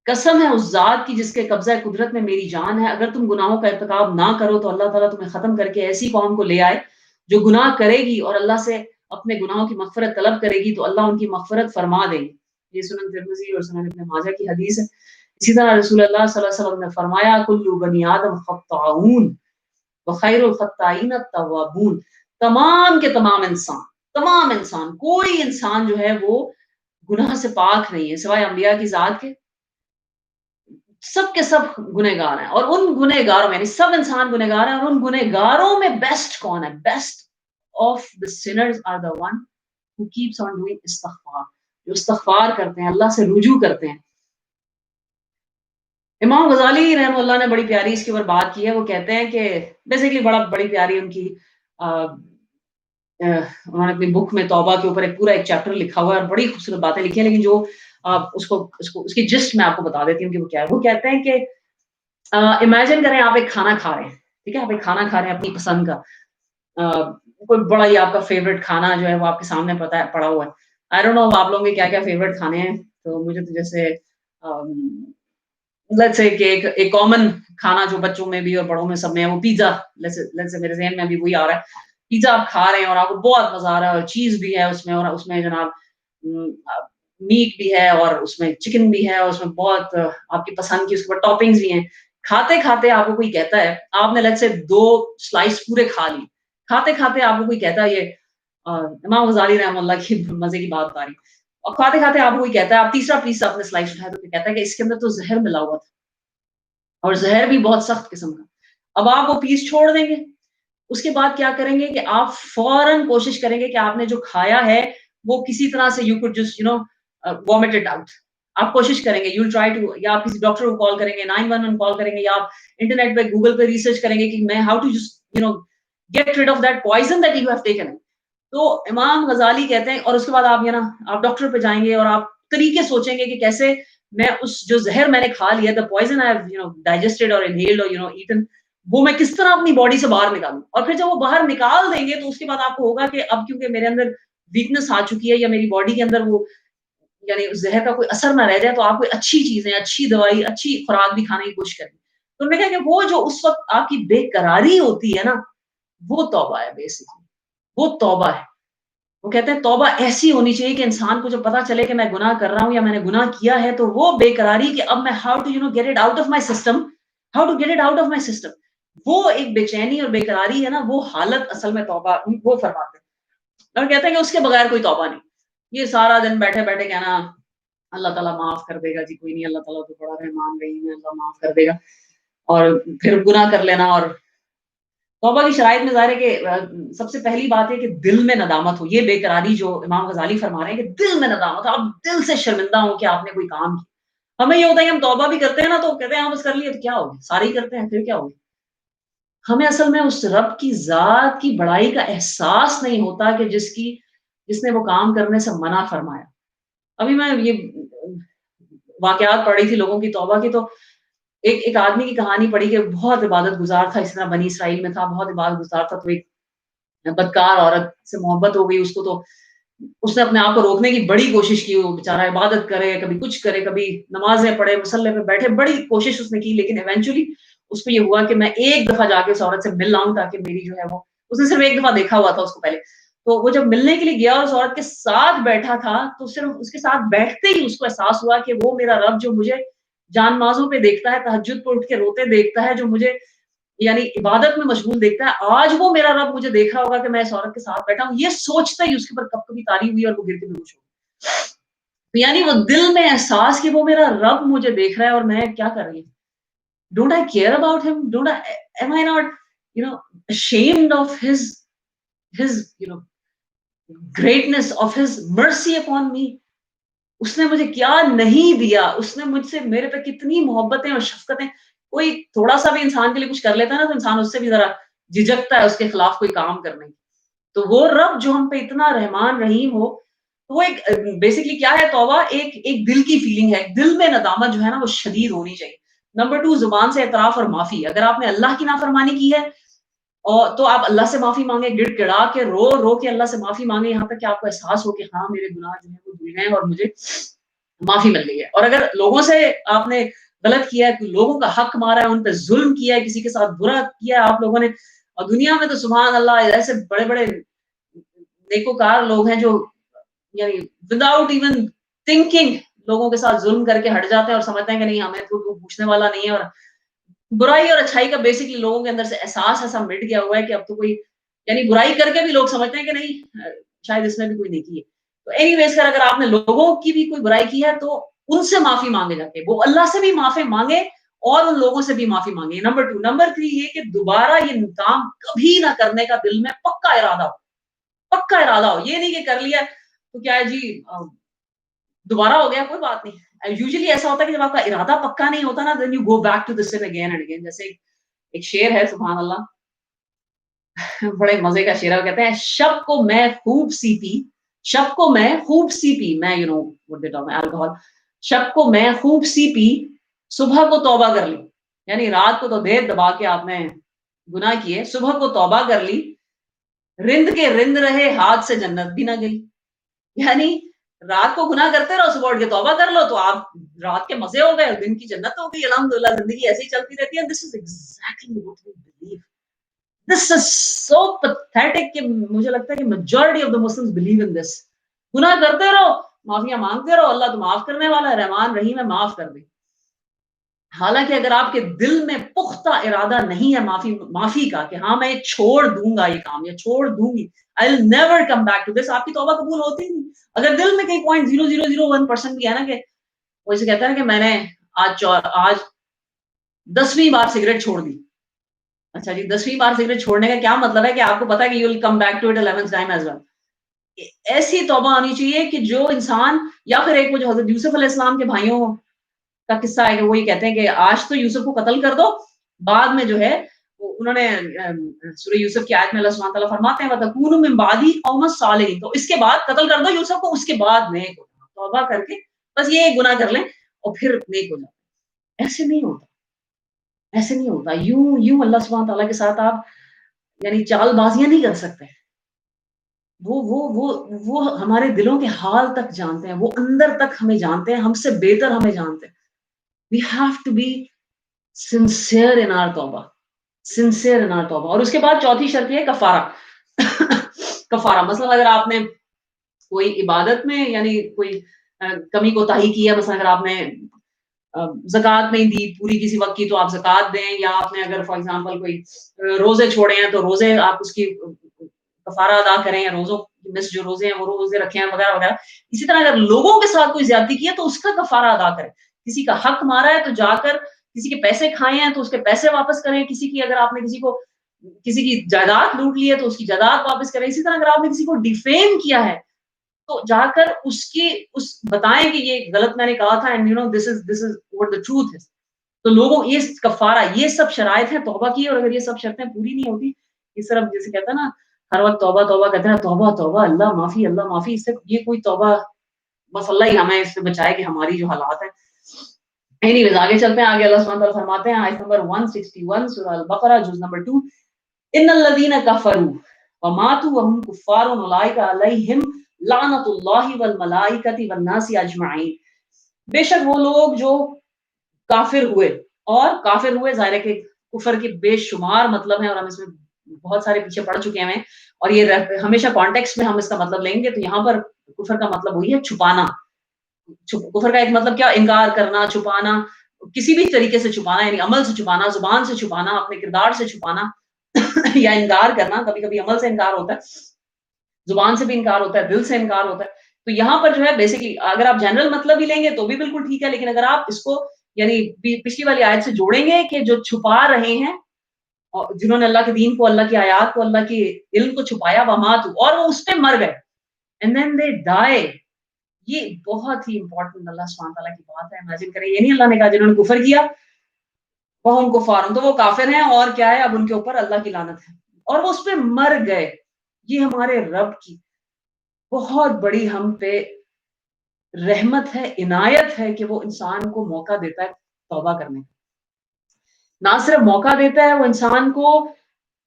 قسم ہے اس ذات کی جس کے قبضہ قدرت میں میری جان ہے، اگر تم گناہوں کا ارتکاب نہ کرو تو اللہ تعالیٰ تمہیں ختم کر کے ایسی قوم کو لے آئے جو گناہ کرے گی اور اللہ سے اپنے گناہوں کی مغفرت طلب کرے گی تو اللہ ان کی مغفرت فرما دے گی۔ یہ سنن ترمذی اور سنن ابن ماجہ کی حدیث ہے۔ اسی طرح رسول اللہ صلی اللہ علیہ وسلم نے فرمایا کل بنی آدم خطاؤون وخیر الخطائین التوابون۔ تمام کے تمام انسان کوئی انسان جو ہے وہ گناہ سے پاک نہیں ہے سوائے انبیاء کی ذات کے، سب کے سب گنہگار ہیں، اور ان گنہگاروں میں یعنی سب انسان گنہگار ہیں، اور ان گنہگاروں میں بیسٹ کون ہے؟ Best of the sinners are the one who keeps on doing استغفار، جو استغفار کرتے ہیں، اللہ سے رجوع کرتے ہیں۔ امام غزالی رحمہ اللہ نے بڑی پیاری اس کے اوپر بات کی ہے، وہ کہتے ہیں کہ بیسیکلی بڑی پیاری ان کی انہوں نے اپنی بک میں توبہ کے اوپر ایک پورا ایک چیپٹر لکھا ہوا ہے اور بڑی خوبصورت باتیں لکھی ہیں، لیکن جو اس کی جسٹ میں آپ کو بتا دیتی ہوں کہ وہ کیا ہے۔ وہ کہتے ہیں کہ امیجن کریں آپ ایک کھانا کھا رہے ہیں، ٹھیک ہے، آپ ایک کھانا کھا رہے ہیں اپنی پسند کا، کوئی بڑا ہی آپ کا فیوریٹ کھانا جو ہے وہ آپ کے سامنے پڑا ہوا ہے۔ آئی ڈونٹ نو آپ لوگوں کے کیا کیا فیوریٹ کھانے ہیں، تو مجھے تو جیسے لیٹس سے کہ ایک کامن کھانا جو بچوں میں بھی اور بڑوں میں سب میں ہے وہ پیزا، لیٹس سے میرے ذہن میں بھی وہی آ رہا ہے۔ پیزا آپ کھا رہے ہیں اور آپ کو بہت مزہ آ رہا ہے، اور چیز بھی ہے اس میں، اور اس میں جناب میٹ بھی ہے اور اس میں چکن بھی ہے اور اس میں بہت آپ کی پسند کی اس کے اوپر ٹاپنگز بھی ہیں۔ کھاتے کھاتے آپ کو کوئی کہتا ہے، آپ نے لیٹس سے 2 سلائس پورے کھا لی، کھاتے کھاتے آپ کو کوئی کہتا ہے، یہ امام غزالی رحمہ اللہ کی مزے کی بات بتا رہی، اور کھاتے کھاتے آپ کو کوئی کہتا ہے، آپ تیسرا پیس اپنے سلائس اٹھائے تو کہتا ہے کہ اس کے اندر تو زہر ملا ہوا تھا، اور زہر بھی بہت سخت قسم کا۔ اب آپ وہ پیس چھوڑ دیں گے، اس کے بعد کیا کریں گے کہ آپ فوراً کوشش کریں گے کہ آپ نے جو کھایا ہے وہ کسی طرح سے you could just vomit it out۔ آپ کوشش کریں گے you'll try to، یا آپ کسی ڈاکٹر کو کال کریں گے، 911 کال کریں گے، یا آپ انٹرنیٹ پہ گوگل پہ ریسرچ کریں گے کہ میں how to just get rid of that poison that you have taken۔ تو امام غزالی کہتے ہیں، اور اس کے بعد آپ آپ ڈاکٹر پہ جائیں گے اور آپ طریقے سوچیں گے کہ کیسے میں اس جو زہر میں نے کھا لیا the poison I have digested or inhaled or eaten، وہ میں کس طرح اپنی باڈی سے باہر نکالوں، اور پھر جب وہ باہر نکال دیں گے تو اس کے بعد آپ کو ہوگا کہ اب کیونکہ میرے اندر ویکنس آ چکی ہے یا میری باڈی کے اندر وہ اس زہر کا کوئی اثر نہ رہ جائے، تو آپ کوئی اچھی چیزیں، اچھی دوائی، اچھی خوراک بھی کھانے کی کوشش کریں۔ تو میں کہا کہ وہ جو اس وقت آپ کی بے قراری ہوتی ہے نا، وہ توبہ ہے بیسیکلی، وہ توبہ ہے۔ وہ کہتے ہیں توبہ ایسی ہونی چاہیے کہ انسان کو جب پتا چلے کہ میں گناہ کر رہا ہوں یا میں نے گناہ کیا ہے، تو وہ بے قراری کہ اب میں how to get it out of my system, how to get it out of my system, وہ ایک بے چینی اور بے قراری ہے نا، وہ حالت اصل میں توبہ وہ فرماتے ہیں۔ اور کہتے ہیں کہ اس کے بغیر کوئی توبہ نہیں۔ یہ سارا دن بیٹھے بیٹھے کہنا اللہ تعالیٰ معاف کر دے گا جی، کوئی نہیں، اللہ تعالیٰ تو بڑا رحمان رحیم ہے، اللہ معاف کر دے گا، اور پھر گناہ کر لینا۔ اور توبہ کی شرائط میں ظاہر ہے کہ سب سے پہلی بات ہے کہ دل میں ندامت ہو، یہ بے قراری جو امام غزالی فرما رہے ہیں کہ دل میں ندامت ہو، آپ دل سے شرمندہ ہوں کہ آپ نے کوئی کام کیا۔ ہمیں یہ ہوتا ہے کہ ہم توبہ بھی کرتے ہیں نا تو کہتے ہیں ہاں بس کر لیے تو کیا ہوگا، سارے ہی کرتے ہیں پھر کیا ہوگا۔ ہمیں اصل میں اس رب کی ذات کی بڑائی کا احساس نہیں ہوتا کہ جس نے وہ کام کرنے سے منع فرمایا۔ ابھی میں یہ واقعات پڑھ رہی تھی لوگوں کی توبہ کی، تو ایک آدمی کی کہانی پڑھی کہ بہت عبادت گزار تھا، اس طرح بنی اسرائیل میں تھا، بہت عبادت گزار تھا، تو ایک بدکار عورت سے محبت ہو گئی اس کو، تو اس نے اپنے آپ کو روکنے کی بڑی کوشش کی، وہ بیچارہ عبادت کرے، کبھی کچھ کرے، کبھی نمازیں پڑھے، مصلی پہ بیٹھے، بڑی کوشش اس نے کی، لیکن ایونچولی اس کو یہ ہوا کہ میں ایک دفعہ جا کے اس عورت سے مل لاؤں تاکہ میری جو ہے وہ، اس نے صرف ایک دفعہ دیکھا ہوا تھا اس کو پہلے، تو وہ جب ملنے کے لیے گیا اور اس عورت کے ساتھ بیٹھا تھا، تو صرف اس کے ساتھ بیٹھتے ہی اس کو احساس ہوا کہ وہ میرا رب جو مجھے جان مازوں پہ دیکھتا ہے، تہجد پہ اٹھ کے روتے دیکھتا ہے، جو مجھے عبادت میں مشغول دیکھتا ہے، آج وہ میرا رب مجھے دیکھ رہا ہوگا کہ میں اس عورت کے ساتھ بیٹھا ہوں۔ یہ سوچتا ہی اس کے اوپر کب کبھی تاری ہوئی اور وہ گر کے بے ہوش ہو گئی۔ وہ دل میں احساس کہ وہ میرا رب مجھے دیکھ رہا ہے اور میں کیا کر رہی ہوں۔ Don't I care about him? Am I not, ashamed of his, greatness, of his mercy upon me؟ اس نے مجھے کیا نہیں دیا، اس نے مجھ سے، میرے پہ کتنی محبتیں اور شفقتیں، कोई थोड़ा-सा भी इंसान के लिए कुछ कर लेता है ना, तो इंसान उससे भी ज़रा झिझकता है उसके खिलाफ कोई काम करने की। तो वो रब जो हम पे इतना रहमान रहीम हो, तो वो एक बेसिकली क्या है तौबा एक एक दिल की फीलिंग है। दिल में नदामत जो है ना वो शदीद होनी चाहिए। नंबर 2 ज़ुबान से एतराफ़ और माफ़ी। अगर आपने अल्लाह की नाफ़रमानी की है और तो आप अल्लाह से माफ़ी माँगे, गिड़गिड़ा के, रो-रो के अल्लाह से माफ़ी माँगे, यहाँ तक कि आपको एहसास हो कि हाँ, मेरे गुनाह जो हैं वो धुल गए हैं और मुझे माफ़ी मिल गई है। और अगर लोगों से आपने गलत किया है, लोगों का हक मारा है, उन पे ज़ुल्म किया है, किसी के साथ बुरा किया है आप लोगों ने और दुनिया में तो सुभान अल्लाह ऐसे बड़े-बड़े नेकोकार लोग हैं जो यानी विदाउट इवन थिंकिंग लोगों के साथ ज़ुल्म करके हट जाते हैं और समझते हैं कि नहीं हमें तो कोई पूछने वाला नहीं है और बुराई और अच्छाई का बेसिकली लोगों के अंदर से एहसास ऐसा मिट गया हुआ है कि अब तो कोई यानी बुराई करके भी लोग समझते हैं कि नहीं शायद इसमें भी कोई नेकी है। तो एनीवेज़ फिर अगर आपने लोगों की भी कोई बुराई की है तो उनसे माफ़ी माँगे जाके। वो अल्लाह से भी माफ़ी माँगे और उन लोगों से भी माफ़ी माँगे। नंबर 2 नंबर 3 ये कि दोबारा ये काम कभी ना करने का दिल में पक्का इरादा हो। पक्का इरादा हो। ये नहीं कि कर लिया तो क्या है जी दोबारा हो गया कोई बात नहीं। यूजुअली ऐसा होता है कि जब आपका इरादा पक्का नहीं होता ना then you go back to the sin again and again जैसे एक शेर है सुभान अल्लाह बड़े मज़े का शेर है वो कहते हैं शब को मैं खूब सी पी शब को मैं खूब सी पी मैं व्हाट दे टॉक अल्कोहल शब को मैं खूब सी पी सुबह को तौबा कर ली। यानी रात को तो देर दबा के आपने गुनाह किए, सुबह को तौबा कर ली, रिंद के रिंद रहे हाथ से जन्नत भी ना गई। यानी रात को गुनाह करते रहो, सुबह उठ के तौबा कर लो, तो आप रात के मज़े हो गए, दिन की जन्नत हो गई, अल्हम्दुलिल्लाह ज़िंदगी ऐसे ही चलती रहती है। This is exactly what we believe. This is so pathetic कि मुझे लगता है कि majority of the Muslims believe in this. गुनाह करते रहो, माफ़ियाँ माँगते रहो, अल्लाह तो माफ़ करने वाला है, रहमान रहीम है, माफ़ कर दे। हालाँकि अगर आपके दिल में पुख्ता इरादा नहीं है माफ़ी का कि हाँ, मैं ये छोड़ दूँगा ये काम या छोड़ दूँगी, I will never come back to this आपकी तौबा कबूल होती ही नहीं। अगर दिल में कहीं 0.0001% भी है ना कि वो इसे कहते हैं ना कि मैंने आज 10वीं बार सिगरेट छोड़ दी। अच्छा जी, 10वीं बार सिगरेट छोड़ने का क्या मतलब है कि आपको पता है कि you will come back to it 11th time as well. ऐसी तौबा आनी चाहिए कि जो इंसान या फिर एक वो जो हज़रत यूसुफ अलैहिस्सलाम के भाइयों का किस्सा है कि वो ये कहते हैं कि आज तो यूसुफ को कत्ल कर दो, बाद में जो है वो उन्होंने सूरह यूसुफ की आयत में अल्लाह सुब्हानहू व तआला फरमाते हैं वतकूनु मिन बादी कौमस सालिहीन तो इसके बाद कत्ल कर दो यूसुफ को उसके बाद नेक हो जाना। तौबा करके बस ये एक गुनाह कर लें और फिर नेक हो जाओ। ऐसे नहीं होता, ऐसे नहीं होता। यूँ यूँ अल्लाह सुब्हानहू व तआला के साथ आप यानी चालबाज़ियाँ नहीं कर सकते। वो हमारे दिलों के हाल तक जानते हैं, वो अंदर तक हमें जानते हैं, हमसे बेहतर हमें जानते हैं। We have to be sincere in our तौबा सिंसियर इन आवर तौबा और उसके बाद चौथी शर्त ये है कफ़ारा। कफ़ारा मतलब अगर आपने कोई इबादत में यानी कोई कमी कोताही की है, मसलन अगर आपने ज़कात नहीं दी पूरी किसी वक़्त की तो आप ज़कात दें या आपने अगर फॉर एग्ज़ाम्पल कोई रोज़े छोड़े हैं तो रोज़े आप उसकी कफ़ारा अदा करें या रोज़ों मिस जो रोज़े हैं वो रोज़े रखें वग़ैरह-वग़ैरह। इसी तरह अगर लोगों के साथ कोई ज़्यादती की है तो उसका कफ़ारा अदा करें। किसी का हक मारा है तो जाकर किसी के पैसे खाए हैं तो उसके पैसे वापस करें, किसी की अगर आपने किसी की जायदाद लूट ली है तो उसकी जायदाद वापस करें। इसी तरह अगर आपने किसी को डिफेम किया है तो जाकर उसकी उस बताएँ कि ये गलत मैंने कहा था and this is what the truth is. तो लोगों ये कफ़ारा ये सब शराइत है तौबा की और अगर ये सब शर्तें पूरी नहीं होती, इस तरफ जैसे कहते हैं ना, हर वक़्त तौबा, तौबा कहते हैं, तौबा, तौबा अल्लाह माफ़ी इससे ये कोई तौबा बस अल्लाह ही हमें इससे बचाए कि हमारी जो हालात हैं। एनीवेज़ आगे चलते हैं, आगे अल्लाह सुब्हानहू व तआला फरमाते हैं आयत नंबर 161 सूरह अल-बक़रा जुज़ नंबर 2 इन्नल लज़ीना कफ़रू व मातू व हुम कुफ़्फ़ारुन उलाइका अलैहिम लानतुल्लाहि वल मलाइकति वन नासि अजमईन। बेशक वो लोग जो काफ़िर हुए और काफ़िर हुए ज़ाहिर है कि कुफ़र के बेशुमार मतलब हैं और हम इसमें बहुत सारे पीछे पढ़ चुके हैं और ये हमेशा कॉन्टेक्स्ट में हम इसका मतलब लेंगे तो यहाँ पर कुफ़र का मतलब वही है छुपाना। कुफ़र का एक मतलब क्या इनकार करना, छुपाना, किसी भी तरीके से छुपाना यानी अमल से छुपाना, ज़ुबान से छुपाना, अपने किरदार से छुपाना या इनकार करना, कभी-कभी अमल से इनकार होता है, ज़ुबान से भी इनकार होता है, दिल से इनकार होता है। तो यहाँ पर जो है बेसिकली अगर आप जनरल मतलब ही लेंगे तो भी बिल्कुल ठीक है, लेकिन अगर आप इसको यानी पिछली वाली आयत से जोड़ेंगे कि जो छुपा रहे हैं और जिन्होंने अल्लाह के दीन को, अल्लाह की आयत को, अल्लाह की इल्म को छुपाया वमातु और वो उस पे मर गए एंड देन दे डाई ये बहुत ही इम्पोर्टेंट अल्लाह सुब्हानहू व तआला की बात है। इमेजिन करें ये नहीं अल्लाह ने कहा जिन्होंने कुफ़र किया वहुम कुफ़ारुन, तो वो काफ़िर हैं और क्या है, अब उनके ऊपर अल्लाह की लानत है। और वो उस पे मर गए। ये हमारे रब की बहुत बड़ी हम पे रहमत है, इनायत है कि वो इंसान को मौका देता है तौबा करने का। ना सिर्फ़ मौका देता है, वो इंसान को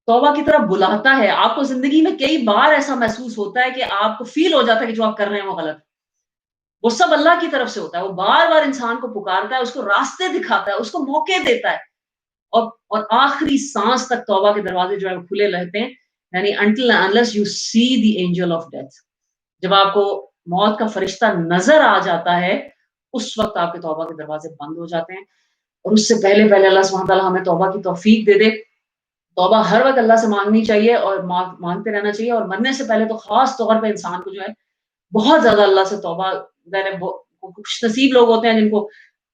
तौबा की तरफ बुलाता है। आपको ज़िंदगी में कई बार ऐसा महसूस होता है कि आपको फ़ील हो जाता है कि जो आप कर रहे हैं वो गलत है। वो सब अल्लाह की तरफ से होता है। वो बार-बार इंसान को पुकारता है, उसको रास्ते दिखाता है, उसको मौके देता है। और आखिरी साँस तक तौबा के दरवाज़े जो है वो खुले रहते हैं। यानी until unless you see the angel of death. जब आपको मौत का फरिश्ता नज़र आ जाता है, उस वक़्त आपके तौबा के दरवाज़े बंद हो जाते हैं। और उससे पहले-पहले अल्लाह सुब्हानहू व तआला हमें तौबा की तौफ़ीक दे दे। तौबा हर वक़्त अल्लाह से माँगनी चाहिए और माँगते रहना चाहिए और मरने से पहले तो ख़ास तौर पे इंसान को जो है बहुत ज़्यादा अल्लाह से तौबा मैंने ब खुशनसीब लोग होते हैं जिनको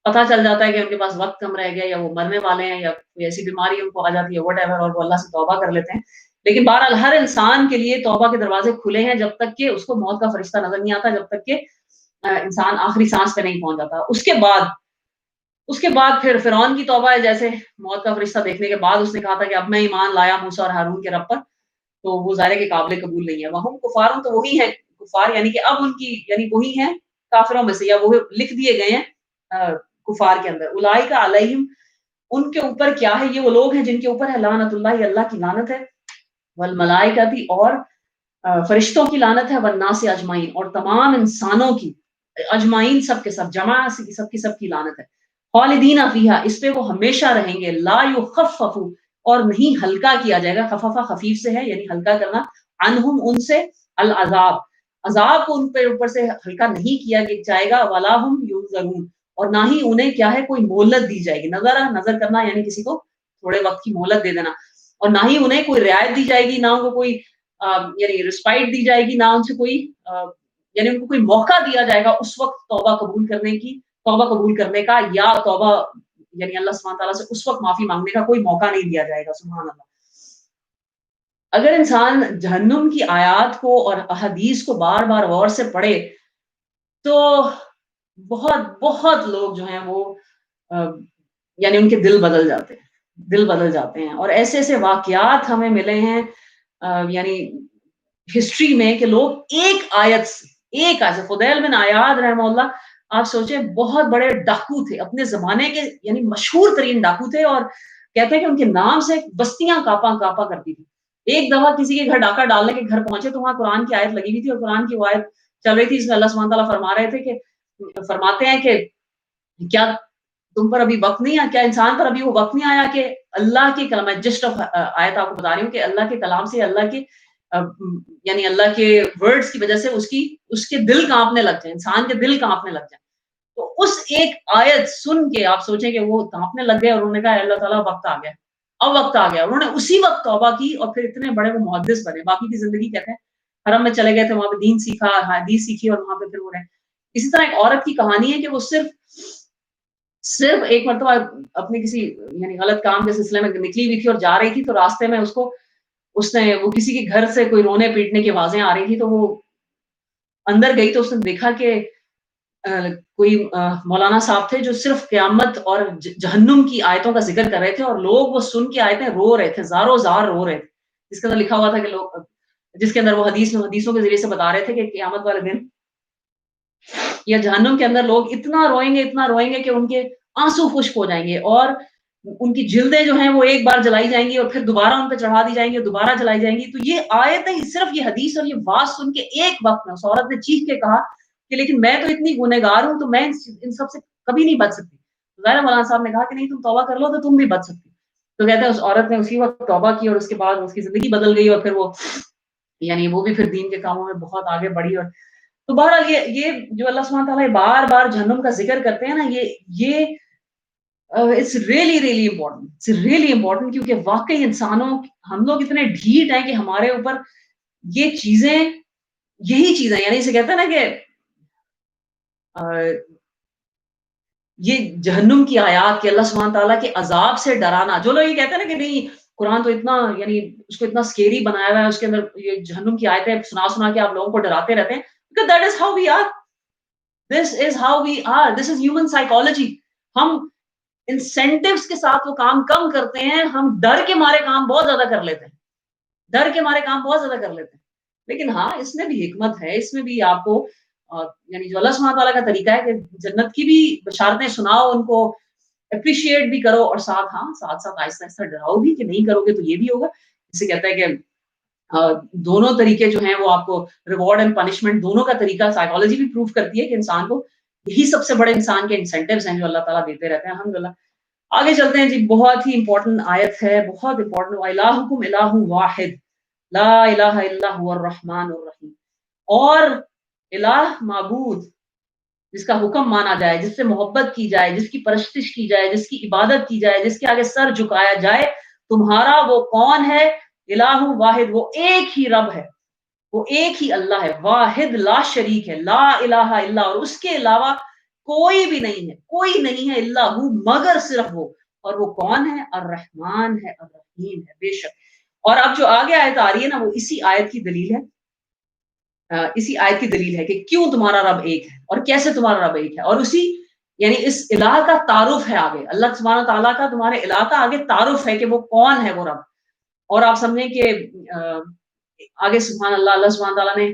पता चल जाता है कि उनके पास वक़्त कम रह गया या वो मरने वाले हैं या कोई ऐसी बीमारी उनको आ जाती है व्हाटएवर और वो अल्लाह से तौबा कर लेते हैं। लेकिन बहरहाल हर इंसान के लिए तौबा के दरवाज़े खुले हैं जब तक कि उसको मौत का फरिश्ता नज़र नहीं आता, जब तक कि इंसान आखिरी साँस पे नहीं पहुँच जाता। उसके बाद फिर फ़िरौन की तौबा है जैसे मौत का फरिश्ता देखने के बाद उसने कहा था कि अब मैं ईमान लाया मूसा और हारून के रब पर, तो वो ज़ाहिर है कि काबिल कबूल नहीं है। वहुम कुफ़ारुन तो वही है, कुफ़ार यानी कि अब उनकी यानी वही हैं काफ़िरों में से या वो लिख दिए गए हैं कुफ़ार के अंदर। उलाइका अलैहिम उनके ऊपर क्या है, ये वो लोग हैं जिनके ऊपर है लानतुल्लाहि अल्लाह की लानत है, वल मलाइकति और फरिश्तों की लानत है, वन्नास अजमाइन और तमाम इंसानों की अजमाइन सब के सब जमा सब की सब की लानत है। खालिदीना फ़ीहा इस पे वो हमेशा रहेंगे, ला युख़फ़फ़ु और नहीं हल्का किया जाएगा, ख़फ़फ़ा ख़फ़ीफ़ से है यानी हल्का करना, अन्हुम उनसे अल अज़ाब अज़ाब को उन पे ऊपर से हल्का नहीं किया जाएगा, वला हुम युनज़रून और ना ही उन्हें क्या है कोई मोहलत दी जाएगी। नज़र करना यानी किसी को थोड़े वक़्त की मोहलत दे देना और ना ही उन्हें कोई रियायत दी जाएगी, ना उनको कोई यानी रिस्पाइट दी जाएगी, ना उनसे कोई यानी उनको कोई मौका दिया जाएगा उस वक़्त तौबा कबूल करने का या तौबा यानी अल्लाह सुब्हानहू व तआला से उस वक़्त माफ़ी माँगने का कोई मौका नहीं दिया जाएगा, सुभान अल्लाह। अगर इंसान जहन्नुम की आयत को और अहादीस को बार-बार गौर से पढ़े, तो बहुत लोग जो हैं वो अ, यानी उनके दिल बदल जाते हैं और ऐसे-ऐसे वाक़यात हमें मिले हैं यानी हिस्ट्री में कि लोग एक आयत से फुदैल बिन अयाद रहमतुल्लाह आप सोचें बहुत बड़े डाकू थे, अपने ज़माने के यानी मशहूर तरीन डाकू थे और कहते हैं कि उनके नाम से बस्तियाँ काँपा करती थी। एक दफ़ा किसी के घर डाका डालने के घर पहुँचे तो वहाँ कुरान की आयत लगी हुई थी और कुरान की वो आयत चल रही थी इसमें अल्लाह सुब्हानहू व तआला फरमा रहे थे कि फरमाते हैं कि क्या तुम पर अभी वक़्त नहीं आया क्या इंसान पर अभी वो वक़्त नहीं आया कि अल्लाह के कलाम जिस्ट ऑफ आयत आपको बता रही हूँ कि अल्लाह के कलाम से अल्लाह के यानी अल्लाह के वर्ड्स की वज़ह से उसके दिल काँपने लग जाएँ, इंसान के दिल काँपने लग जाएँ। तो उस एक आयत सुन के आप सोचें कि वो काँपने लग गए और उन्होंने कहा अल्लाह ताला वक़्त आ गया। अब वक़्त आ गया। उन्होंने उसी वक़्त तौबा की और फिर इतने बड़े वो मुहद्दिस बने। बाकी की ज़िंदगी कहते हैं हरम में चले गए थे, वहाँ पे दीन सीखा, हदीस सीखी और वहाँ पे फिर वो रहे। इसी तरह एक औरत की कहानी है कि वो सिर्फ़ एक मरतबा अपने किसी यानी गलत काम के सिलसिले में निकली हुई थी और जा रही थी, तो रास्ते में उसने वो किसी के घर से कोई रोने-पीटने की आवाज़ें आ रही थी, तो वो अंदर गई तो उसने देखा कि कोई मौलाना साहब थे जो सिर्फ़ क़यामत और जहन्नुम की आयतों का ज़िक्र कर रहे थे और लोग वो सुन के आयतें रो रहे थे, ज़ारो-ज़ार रो रहे थे। जिसके अंदर लिखा हुआ था कि जिसके अंदर वो हदीसों के ज़रिए से बता रहे थे कि क़यामत वाले दिन या जहन्नुम के अंदर लोग इतना रोएँगे कि उनके आँसू खुश्क हो जाएँगे और उनकी जिल्दें जो हैं वो एक बार जलाई जाएँगी और फिर दोबारा उन पे चढ़ा दी जाएँगी और दोबारा जलाई जाएँगी। तो ये आयतें सिर्फ़ ये हदीस और ये बात सुन के एक वक़्त में उस औरत ने चीख के कहा कि लेकिन मैं तो इतनी गुनहगार हूँ, तो मैं इन सब से कभी नहीं बच सकती। ज़ाहिर है मौलाना साहब ने कहा कि नहीं तुम तौबा कर लो तो तुम भी बच सकती। तो कहते हैं उस औरत ने उसी वक़्त तौबा की और उसके बाद उसकी ज़िंदगी बदल गई और फिर वो यानी वो भी फिर दीन के कामों में बहुत आगे बढ़ी और तो बहरहाल ये जो अल्लाह सुब्हानहू व तआला बार-बार जहन्नुम का ज़िक्र करते हैं ना ये इट्स रियली इम्पोर्टेंट क्योंकि वाक़ई हम लोग इतने ढीठ हैं कि हमारे ऊपर ये चीज़ें यही चीज़ें यानी इसे कहते हैं ना कि अ, ये जहन्नुम की आयत कि अल्लाह सुब्हानहू व तआला के अज़ाब से डराना। जो लोग ये कहते हैं ना कि नहीं कुरान तो इतना यानी उसको इतना स्केरी बनाया हुआ है, उसके अंदर ये जहन्नुम की आयतें सुना-सुना के आप लोगों को डराते रहते हैं। Because that is how we are. This is how we are. This is human psychology. हम इंसेंटिव्स के साथ वो काम कम करते हैं, हम डर के मारे काम बहुत ज़्यादा कर लेते हैं। डर के मारे काम बहुत ज़्यादा कर लेते हैं। लेकिन हाँ, इसमें भी हिकमत है, इसमें भी आपको यानी जो अल्लाह सुब्हानहू व तआला का तरीका है कि जन्नत की भी बशारतें सुनाओ, उनको एप्रिशिएट भी करो और साथ हाँ, साथ-साथ आहिस्ता-आहिस्ता डराओ भी कि नहीं करोगे तो ये भी होगा। जिसे कहता है कि दोनों तरीके जो हैं वो आपको रिवॉर्ड एंड पनिशमेंट दोनों का तरीका साइकोलॉजी भी प्रूव करती है कि इंसान को यही सबसे बड़े इंसान के इंसेंटिव्स हैं जो अल्लाह ताला देते रहते हैं अल्हम्दुलिल्लाह। आगे चलते हैं जी, बहुत ही इम्पोर्टेंट आयत है, बहुत इम्पोर्टेंट व इलाहुकुम इलाहुन वाहिद ला इलाहा इल्ला हुवर रहमानुर रहीम। और इलाह माबूद जिसका हुक्म माना जाए, जिससे मोहब्बत की जाए, जिसकी परस्तिश की जाए, जिसकी इबादत की जाए, जिसके आगे सर झुकाया जाए, तुम्हारा वो कौन है? इलाहु वाहिद, वो एक ही रब है, वो एक ही अल्लाह है, वाहिद ला शरीक है, ला इलाहा इल्ला, और उसके अलावा कोई नहीं है इल्ला हु, मगर सिर्फ वो। और वो कौन है? अर्रहमान है, अर्रहीम है, बेशक। और अब जो आगे आयत आ रही है ना, वो इसी आयत की दलील है। इसी आयत की दलील है कि क्यों तुम्हारा रब एक है और कैसे तुम्हारा रब एक है, और उसी यानी इस इलाह का तारुफ है आगे, अल्लाह सुब्हानहू व तआला का तुम्हारे इलाह का आगे तारुफ है कि वो कौन है वो रब। और आप समझें कि आगे सुभान अल्लाह, अल्लाह सुब्हानहू व तआला ने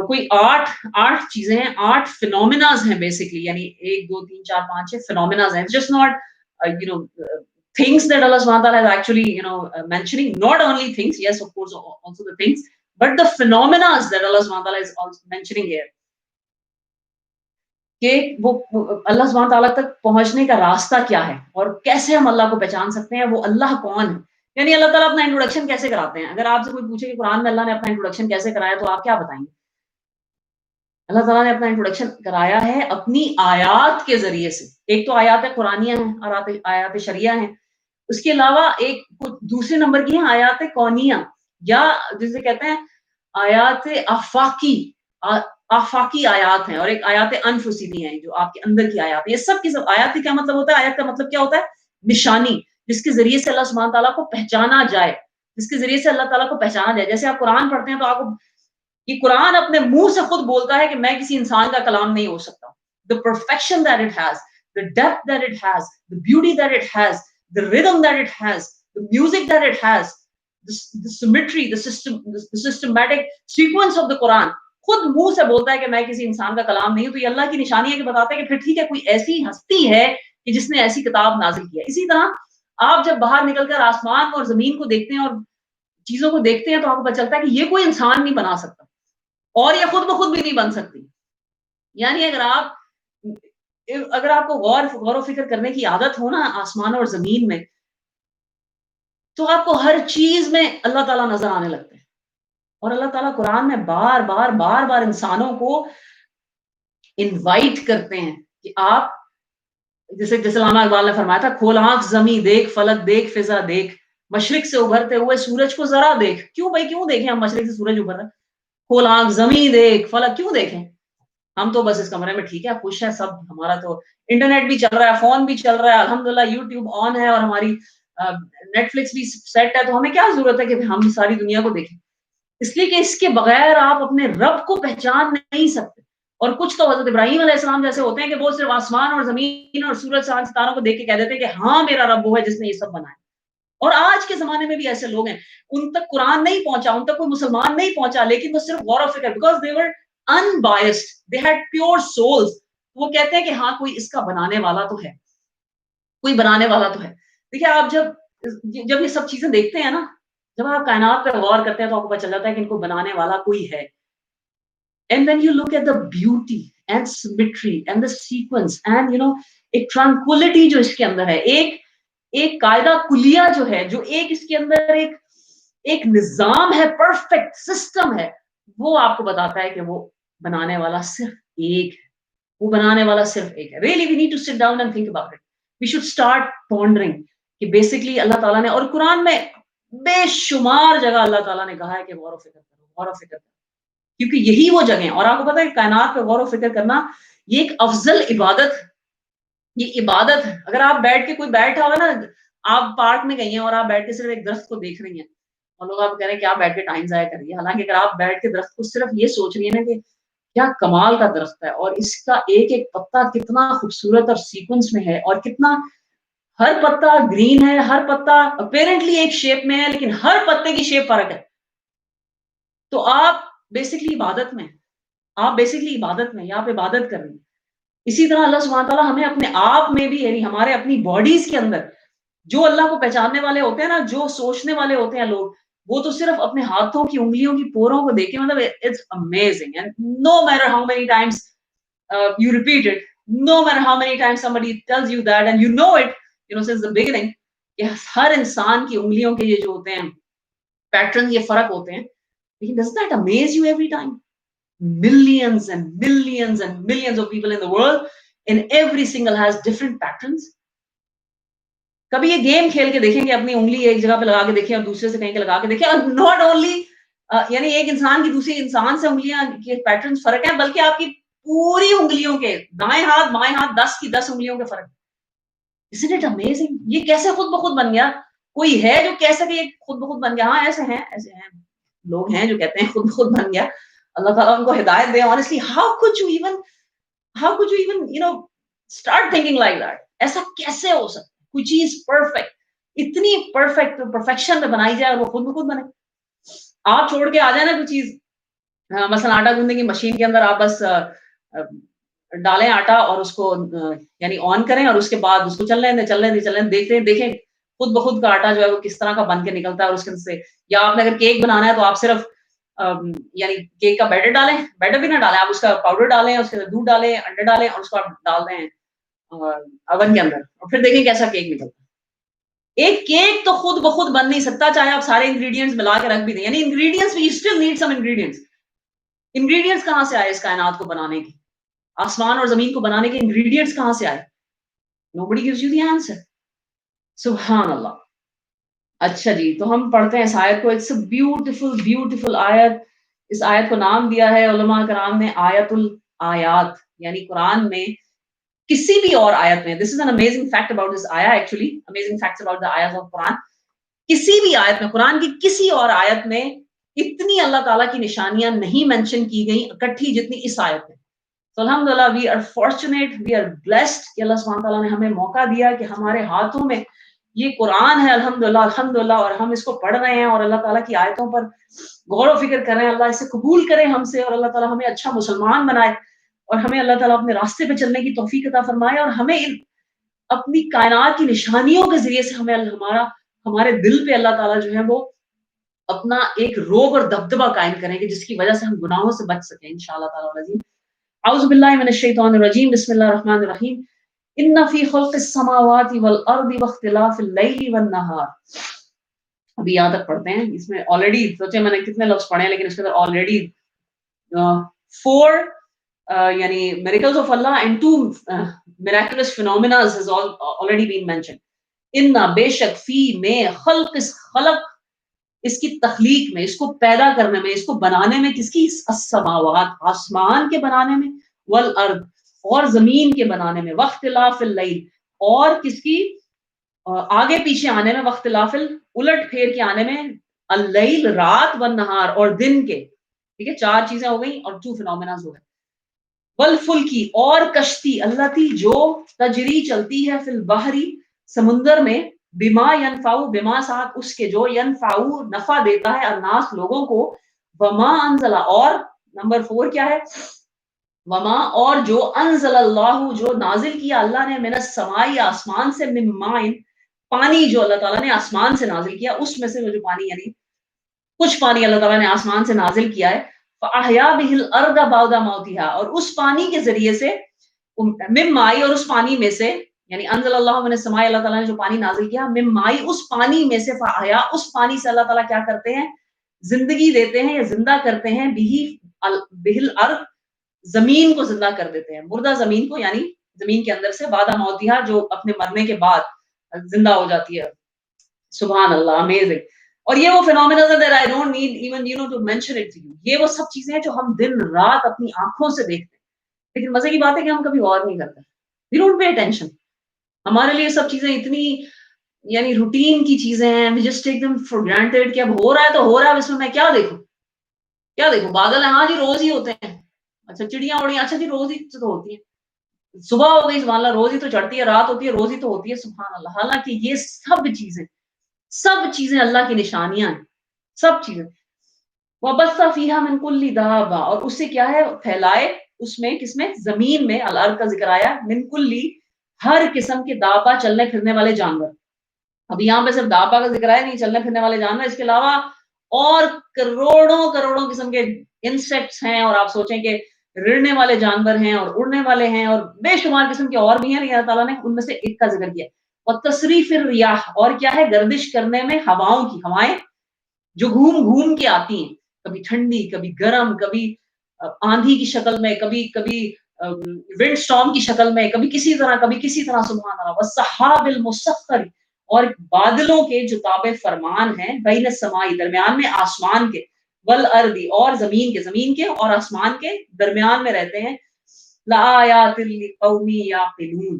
कोई 8 चीज़ें हैं, 8 फिनोमेनाज़ हैं बेसिकली, यानी 1, 2, 3, 4, 5, 6 फिनोमेनाज़ हैं। Just not you know things that Allah Subhanahu wa Taala is actually mentioning, not only things, yes of course also the things, but the phenomena that Allah Subhanahu wa Taala is also mentioning here, कि वो अल्लाह सुब्हानहू व तआला तक पहुँचने का रास्ता क्या है और कैसे हम अल्लाह को पहचान सकते हैं, वो अल्लाह कौन है। यानी अल्लाह ताला अपना इंट्रोडक्शन कैसे कराते हैं? अगर आपसे कोई पूछे कि कुरान में अल्लाह ने अपना इंट्रोडक्शन कैसे कराया, तो आप क्या बताएँगे? अल्लाह ताला ने अपना इंट्रोडक्शन कराया है अपनी आयात के ज़रिए से। एक तो आयात कुरानियाँ हैं और आयात शरिया हैं। उसके अलावा एक कुछ दूसरे नंबर की है आयात कौनिया, या जिसे कहते हैं आयात आफ़ाकी, आ आफ़ाकी आयात हैं, और एक आयात अनफुसी भी हैं, जो आपके अंदर की आयात है। ये सब की सब आयात का क्या मतलब होता है? आयत का मतलब क्या होता है? निशानी, जिसके ज़रिए से अल्लाह सुब्हानहू व तआला को पहचाना जाए, जिसके ज़रिए से अल्लाह ताला को पहचाना जाए। जैसे आप कुरान पढ़ते हैं तो आपको ये कुरान अपने मुँह से खुद बोलता है कि मैं किसी इंसान का कलाम नहीं हो सकता। The perfection that it has, the depth that it has, the beauty that it has, the rhythm that it has, the music that it has, the symmetry, the systematic sequence of the Quran, खुद मुँह से बोलता है कि मैं किसी इंसान का कलाम नहीं हूँ। तो ये अल्लाह की निशानी है कि बताता है कि फिर ठीक है, कोई ऐसी हस्ती है कि जिसने ऐसी किताब नाज़िल की है। इसी तरह आप जब बाहर निकलकर आसमान और ज़मीन को देखते हैं और चीज़ों को देखते हैं, तो आपको पता चलता है कि ये कोई इंसान नहीं बना सकता। और ये खुद ब खुद भी नहीं बन सकती। यानी अगर आपको गौर-व-फ़िक्र करने की आदत हो ना आसमान और ज़मीन में, तो आपको हर चीज़ में अल्लाह ताला नज़र आने लगते हैं। और अल्लाह ताला कुरान में बार-बार, बार-बार इंसानों को इनवाइट करते हैं कि आप जैसे जैसे अल्लामा इकबाल ने फरमाया था, खोल आँख ज़मी देख, फलक देख, फ़िज़ा देख, मशरिक से उभरते हुए सूरज को ज़रा देख। क्यों भाई, क्यों देखें हम मशरिक से सूरज उभर रहा है? खोल आँख ज़मी देख, फलक क्यों देखें? हम तो बस इस कमरे में ठीक है, खुश हैं सब, हमारा तो इंटरनेट भी चल रहा है, फ़ोन भी चल रहा है, अल्हम्दुलिल्लाह यूट्यूब ऑन है और हमारी नेटफ्लिक्स भी सेट है, तो हमें क्या ज़रूरत है कि हम सारी दुनिया को देखें? इसलिए कि इसके बगैर आप अपने रब को पहचान नहीं सकते। और कुछ तो हज़रत इब्राहीम अलैहिस्सलाम जैसे होते हैं कि वो सिर्फ़ आसमान और ज़मीन और सूरज, चाँद, सितारों को देख के कह देते हैं कि हाँ, मेरा रब वो है जिसने ये सब बनाया। और आज के ज़माने में भी ऐसे लोग हैं, उन तक कुरान नहीं पहुँचा, उन तक कोई मुसलमान नहीं पहुँचा, लेकिन वो सिर्फ़ गौर और फ़िक्र, because they were unbiased, they had pure souls. वो कहते हैं कि हाँ, कोई इसका बनाने वाला तो है, कोई बनाने वाला तो है। देखिए, आप जब ये सब चीज़ें देखते हैं ना, जब आप कायनात पे गौर करते हैं, तो आपको पता चल जाता है कि इनको बनाने वाला कोई है। And when you look at the beauty and symmetry and the sequence and एक tranquility जो इसके अंदर है, एक एक कायदा कुलिया जो है, जो एक इसके अंदर एक एक निज़ाम है, परफेक्ट सिस्टम है, वो आपको बताता है कि वो बनाने वाला सिर्फ एक है। वो बनाने वाला सिर्फ एक है। Really we need to sit down and think about it. We should start pondering कि बेसिकली अल्लाह ताला ने, और कुरान में बेशुमार जगह अल्लाह ताला ने कहा है कि गौर व फ़िक्र करो, गौर व फ़िक्र करो। क्योंकि यही वो जगह है, और आपको पता है कायनात पे गौर व फ़िक्र करना ये एक अफ़ज़ल इबादत है, ये इबादत है। अगर आप बैठ के कोई बैठा हुआ है ना, आप पार्क में गई हैं और आप बैठ के सिर्फ़ एक दरख़्त को देख रही हैं, और लोग आपको कह रहे हैं कि आप बैठ के टाइम ज़ाया कर रही है। हालाँकि अगर आप बैठ के दरख़्त को सिर्फ़ ये सोच रही है ना कि کیا کمال کا درخت ہے، اور اس کا ایک ایک پتا کتنا خوبصورت اور سیکوینس میں ہے، اور کتنا ہر پتا گرین ہے، ہر پتا اپیرنٹلی ایک شیپ میں ہے لیکن ہر پتے کی شیپ فرق ہے. تو آپ بیسکلی عبادت میں، آپ بیسکلی عبادت میں، آپ عبادت کر رہے ہیں. اسی طرح اللہ سبحانہ تعالیٰ ہمیں اپنے آپ میں بھی، یعنی ہمارے اپنی باڈیز کے اندر جو اللہ کو پہچاننے والے ہوتے ہیں نا، جو سوچنے والے ہوتے ہیں لوگ، وہ تو صرف اپنے ہاتھوں کی انگلیوں کی پوروں کو دیکھ کے مطلب it's amazing. And no matter how many times you repeat it, no matter how many times somebody tells you that, and you know it, since the beginning, کہ ہر انسان کی انگلیوں کے یہ جو ہوتے ہیں پیٹرن، یہ فرق ہوتے ہیں. لیکن does that amaze you every time? Millions and millions and millions of people in the world, and every single has different patterns. کبھی یہ گیم کھیل کے دیکھیں کہ اپنی انگلی ایک جگہ پہ لگا کے دیکھیں اور دوسرے سے کہیں کے لگا کے دیکھیں، اور ناٹ اونلی یعنی ایک انسان کی دوسری انسان سے انگلیاں کے پیٹرن فرق ہیں، بلکہ آپ کی پوری انگلیوں کے دائیں ہاتھ بائیں ہاتھ 10 کی 10 انگلیوں کے فرق. Isn't it amazing؟ یہ کیسے خود بخود بن گیا؟ کوئی ہے جو کہہ سکے یہ خود بخود بن گیا؟ ہاں ایسے ہیں لوگ ہیں جو کہتے ہیں خود بخود بن گیا. اللہ تعالیٰ ان کو ہدایت دے. Honestly, how could you even start thinking like that؟ ایسا کیسے ہو سکتا ہے کوئی چیز پرفیکٹ، اتنی پرفیکٹ پرفیکشن میں بنائی جائے اور وہ خود بخود بنے؟ آپ چھوڑ کے آ جائیں نا کوئی چیز، مثلا آٹا گوندنے کی مشین کے اندر آپ بس ڈالیں آٹا اور اس کو یعنی آن کریں، اور اس کے بعد اس کو چلنے دیں دیکھیں خود بخود کا آٹا جو ہے وہ کس طرح کا بن کے نکلتا ہے. اور اس کے سے، یا آپ نے اگر کیک بنانا ہے تو آپ صرف یعنی کیک کا بیٹر ڈالیں، بیٹر بھی نہ ڈالیں، آپ اس کا پاؤڈر ڈالیں، اس کے اندر دودھ ڈالیں، انڈے ڈالیں، اور اس کو آپ ڈال دیں اوون کے اندر، اور پھر دیکھیں کیسا کیک نکلتا ہے. ایک کیک تو خود بخود بن نہیں سکتا چاہے آپ سارے انگریڈینٹس ملا کے رکھ بھی دیں. یعنی ingredients we still need some ingredients. Ingredients کہاں سے آئے اس کائنات کو بنانے کی؟ آسمان اور زمین کو بنانے کے انگریڈینٹس کہاں سے آئے؟ Nobody gives you the answer. سبحان اللہ. اچھا جی، تو ہم پڑھتے ہیں اس آیت کو. اٹس اے بیوٹیفل بیوٹیفل آیت. اس آیت کو نام دیا ہے علماء کرام نے آیت الآیات، یعنی قرآن میں کسی بھی اور آیت میں، this is an amazing fact about this ayah actually, amazing facts about the ayahs of Quran. کسی بھی آیت میں، قرآن کی کسی اور آیت میں اتنی اللہ تعالیٰ کی نشانیاں نہیں مینشن کی گئی اکٹھی جتنی اس آیت میں. تو الحمدللہ we are fortunate, we are blessed کہ اللہ سبحانہ تعالیٰ نے ہمیں موقع دیا کہ ہمارے ہاتھوں میں یہ قرآن ہے الحمدللہ، اور ہم اس کو پڑھ رہے ہیں اور اللہ تعالیٰ کی آیتوں پر غور و فکر کر رہے ہیں. اللہ اسے قبول کرے ہم سے، اور اللہ تعالیٰ ہمیں اچھا مسلمان بنائے، اور ہمیں اللہ تعالیٰ اپنے راستے پہ چلنے کی توفیق عطا فرمائے، اور ہمیں اپنی کائنات کی نشانیوں کے ذریعے سے ہمیں ہمارے دل پہ اللہ تعالیٰ جو ہے وہ اپنا ایک روب اور دبدبہ قائم کریں گے، جس کی وجہ سے ہم گناہوں سے بچ سکیں انشاءاللہ تعالیٰ العظیم. اعوذ باللہ من الشیطان الرجیم، بسم اللہ الرحمن الرحیم. ان فی خلق السماوات والارض واختلاف اللیل والنہار. ابھی یہاں تک پڑھتے ہیں. اس میں آلریڈی سوچے میں نے کتنے لفظ پڑھے ہیں، لیکن اس کے اندر آلریڈی 4 یعنی miracles of Allah and 2 miraculous phenomena has already been mentioned. ان بے شک فی میں خلق اس کی تخلیق میں، اس کو پیدا کرنے میں، اس کو بنانے میں، کس کی؟ السماوات آسمان کے بنانے میں، والارض اور زمین کے بنانے میں، واختلاف اللیل اور کس کی آگے پیچھے آنے میں، واختلاف الٹ پھیر کے آنے میں، اللیل رات والنہار اور دن کے. ٹھیک ہے، 4 چیزیں ہو گئیں اور 2 فینومینا ہو گئے. والفلکی اور کشتی، اللاتی جو تجری چلتی ہے، فی البحری سمندر میں، بما ینفعو بما ساتھ اس کے جو ینفعو نفع دیتا ہے، الناس لوگوں کو، وما انزل اور نمبر 4 کیا ہے؟ وما اور جو انزل اللہ جو نازل کیا اللہ نے، من السماء آسمان سے، من مائن پانی جو اللہ تعالیٰ نے آسمان سے نازل کیا، اس میں سے جو پانی یعنی کچھ پانی اللہ تعالیٰ نے آسمان سے نازل کیا ہے. فَأَحْيَا بِهِ الْأَرْضَ بَعْدَ مَوْتِهَا اور اس پانی کے ذریعے سے، من مائی اور اس پانی میں سے، یعنی انزل اللہ من السماء اللہ تعالیٰ نے جو پانی نازل کیا، من مائی اس پانی میں سے، فَأَحْيَا اس پانی سے اللہ تعالیٰ کیا کرتے ہیں؟ زندگی دیتے ہیں یا زندہ کرتے ہیں، بِهِ الْأَرْض زمین کو زندہ کر دیتے ہیں، مردہ زمین کو، یعنی زمین کے اندر سے، بعد موتها جو اپنے مرنے کے بعد زندہ ہو جاتی ہے. سبحان اللہ، امیزنگ. اور یہ وہ phenomena that I don't need even to mention it to you. یہ وہ سب چیزیں ہیں جو ہم دن رات اپنی آنکھوں سے دیکھتے ہیں، لیکن مزے کی بات ہے کہ ہم کبھی غور نہیں کرتے. We don't pay attention. ہمارے لیے سب چیزیں اتنی یعنی روٹین کی چیزیں ہیں. We just take them for granted کہ اب ہو رہا ہے تو ہو رہا ہے، اس میں میں کیا دیکھوں؟ بادل ہیں، ہاں جی روز ہی ہوتے ہیں. अच्छा चिड़िया उड़िया अच्छा जी रोज़ ही तो होती है। सुबह हो गई सुबह अल्लाह रोज़ ही तो चढ़ती है, रात होती है रोज़ ही तो होती है सुभान अल्लाह। हालाँकि ये सब चीज़ें अल्लाह की निशानियाँ हैं, सब चीज़ें। वबस्सा फ़ीहा मिन कुल्ली दाब्बा और उससे क्या है फैलाए उसमें किसमें ज़मीन में अल अर्द का ज़िक्र आया मिन कुल्ली हर किस्म के दाब्बा चलने फिरने वाले जानवर। अभी यहाँ पे सिर्फ दाबा का ज़िक्र है, नहीं चलने फिरने वाले जानवर, इसके अलावा और करोड़ों-करोड़ों किस्म के इंसेक्ट्स हैं और आप सोचें कि रिड़ने वाले जानवर हैं और उड़ने वाले हैं और बेशुमार किस्म के और भी हैं, लेकिन अल्लाह ताला ने उनमें से एक का ज़िक्र किया। और तसरीफ़िर रियाह और क्या है गर्दिश करने में हवाओं की, हवाएँ जो घूम-घूम के आती हैं, कभी ठंडी, कभी गरम, कभी आँधी की शक्ल में, कभी विंड स्टॉर्म की शक्ल में, कभी किसी तरह सुभान अल्लाह वस्सहाबिल मुसख्खर और बादलों के जो ताबे फरमान हैं, बैन समाई दरमियान में आसमान के, वल अर्दी और ज़मीन के और आसमान के दरमियान में रहते हैं। लाआयातिल लिक़ौमी याक़िलून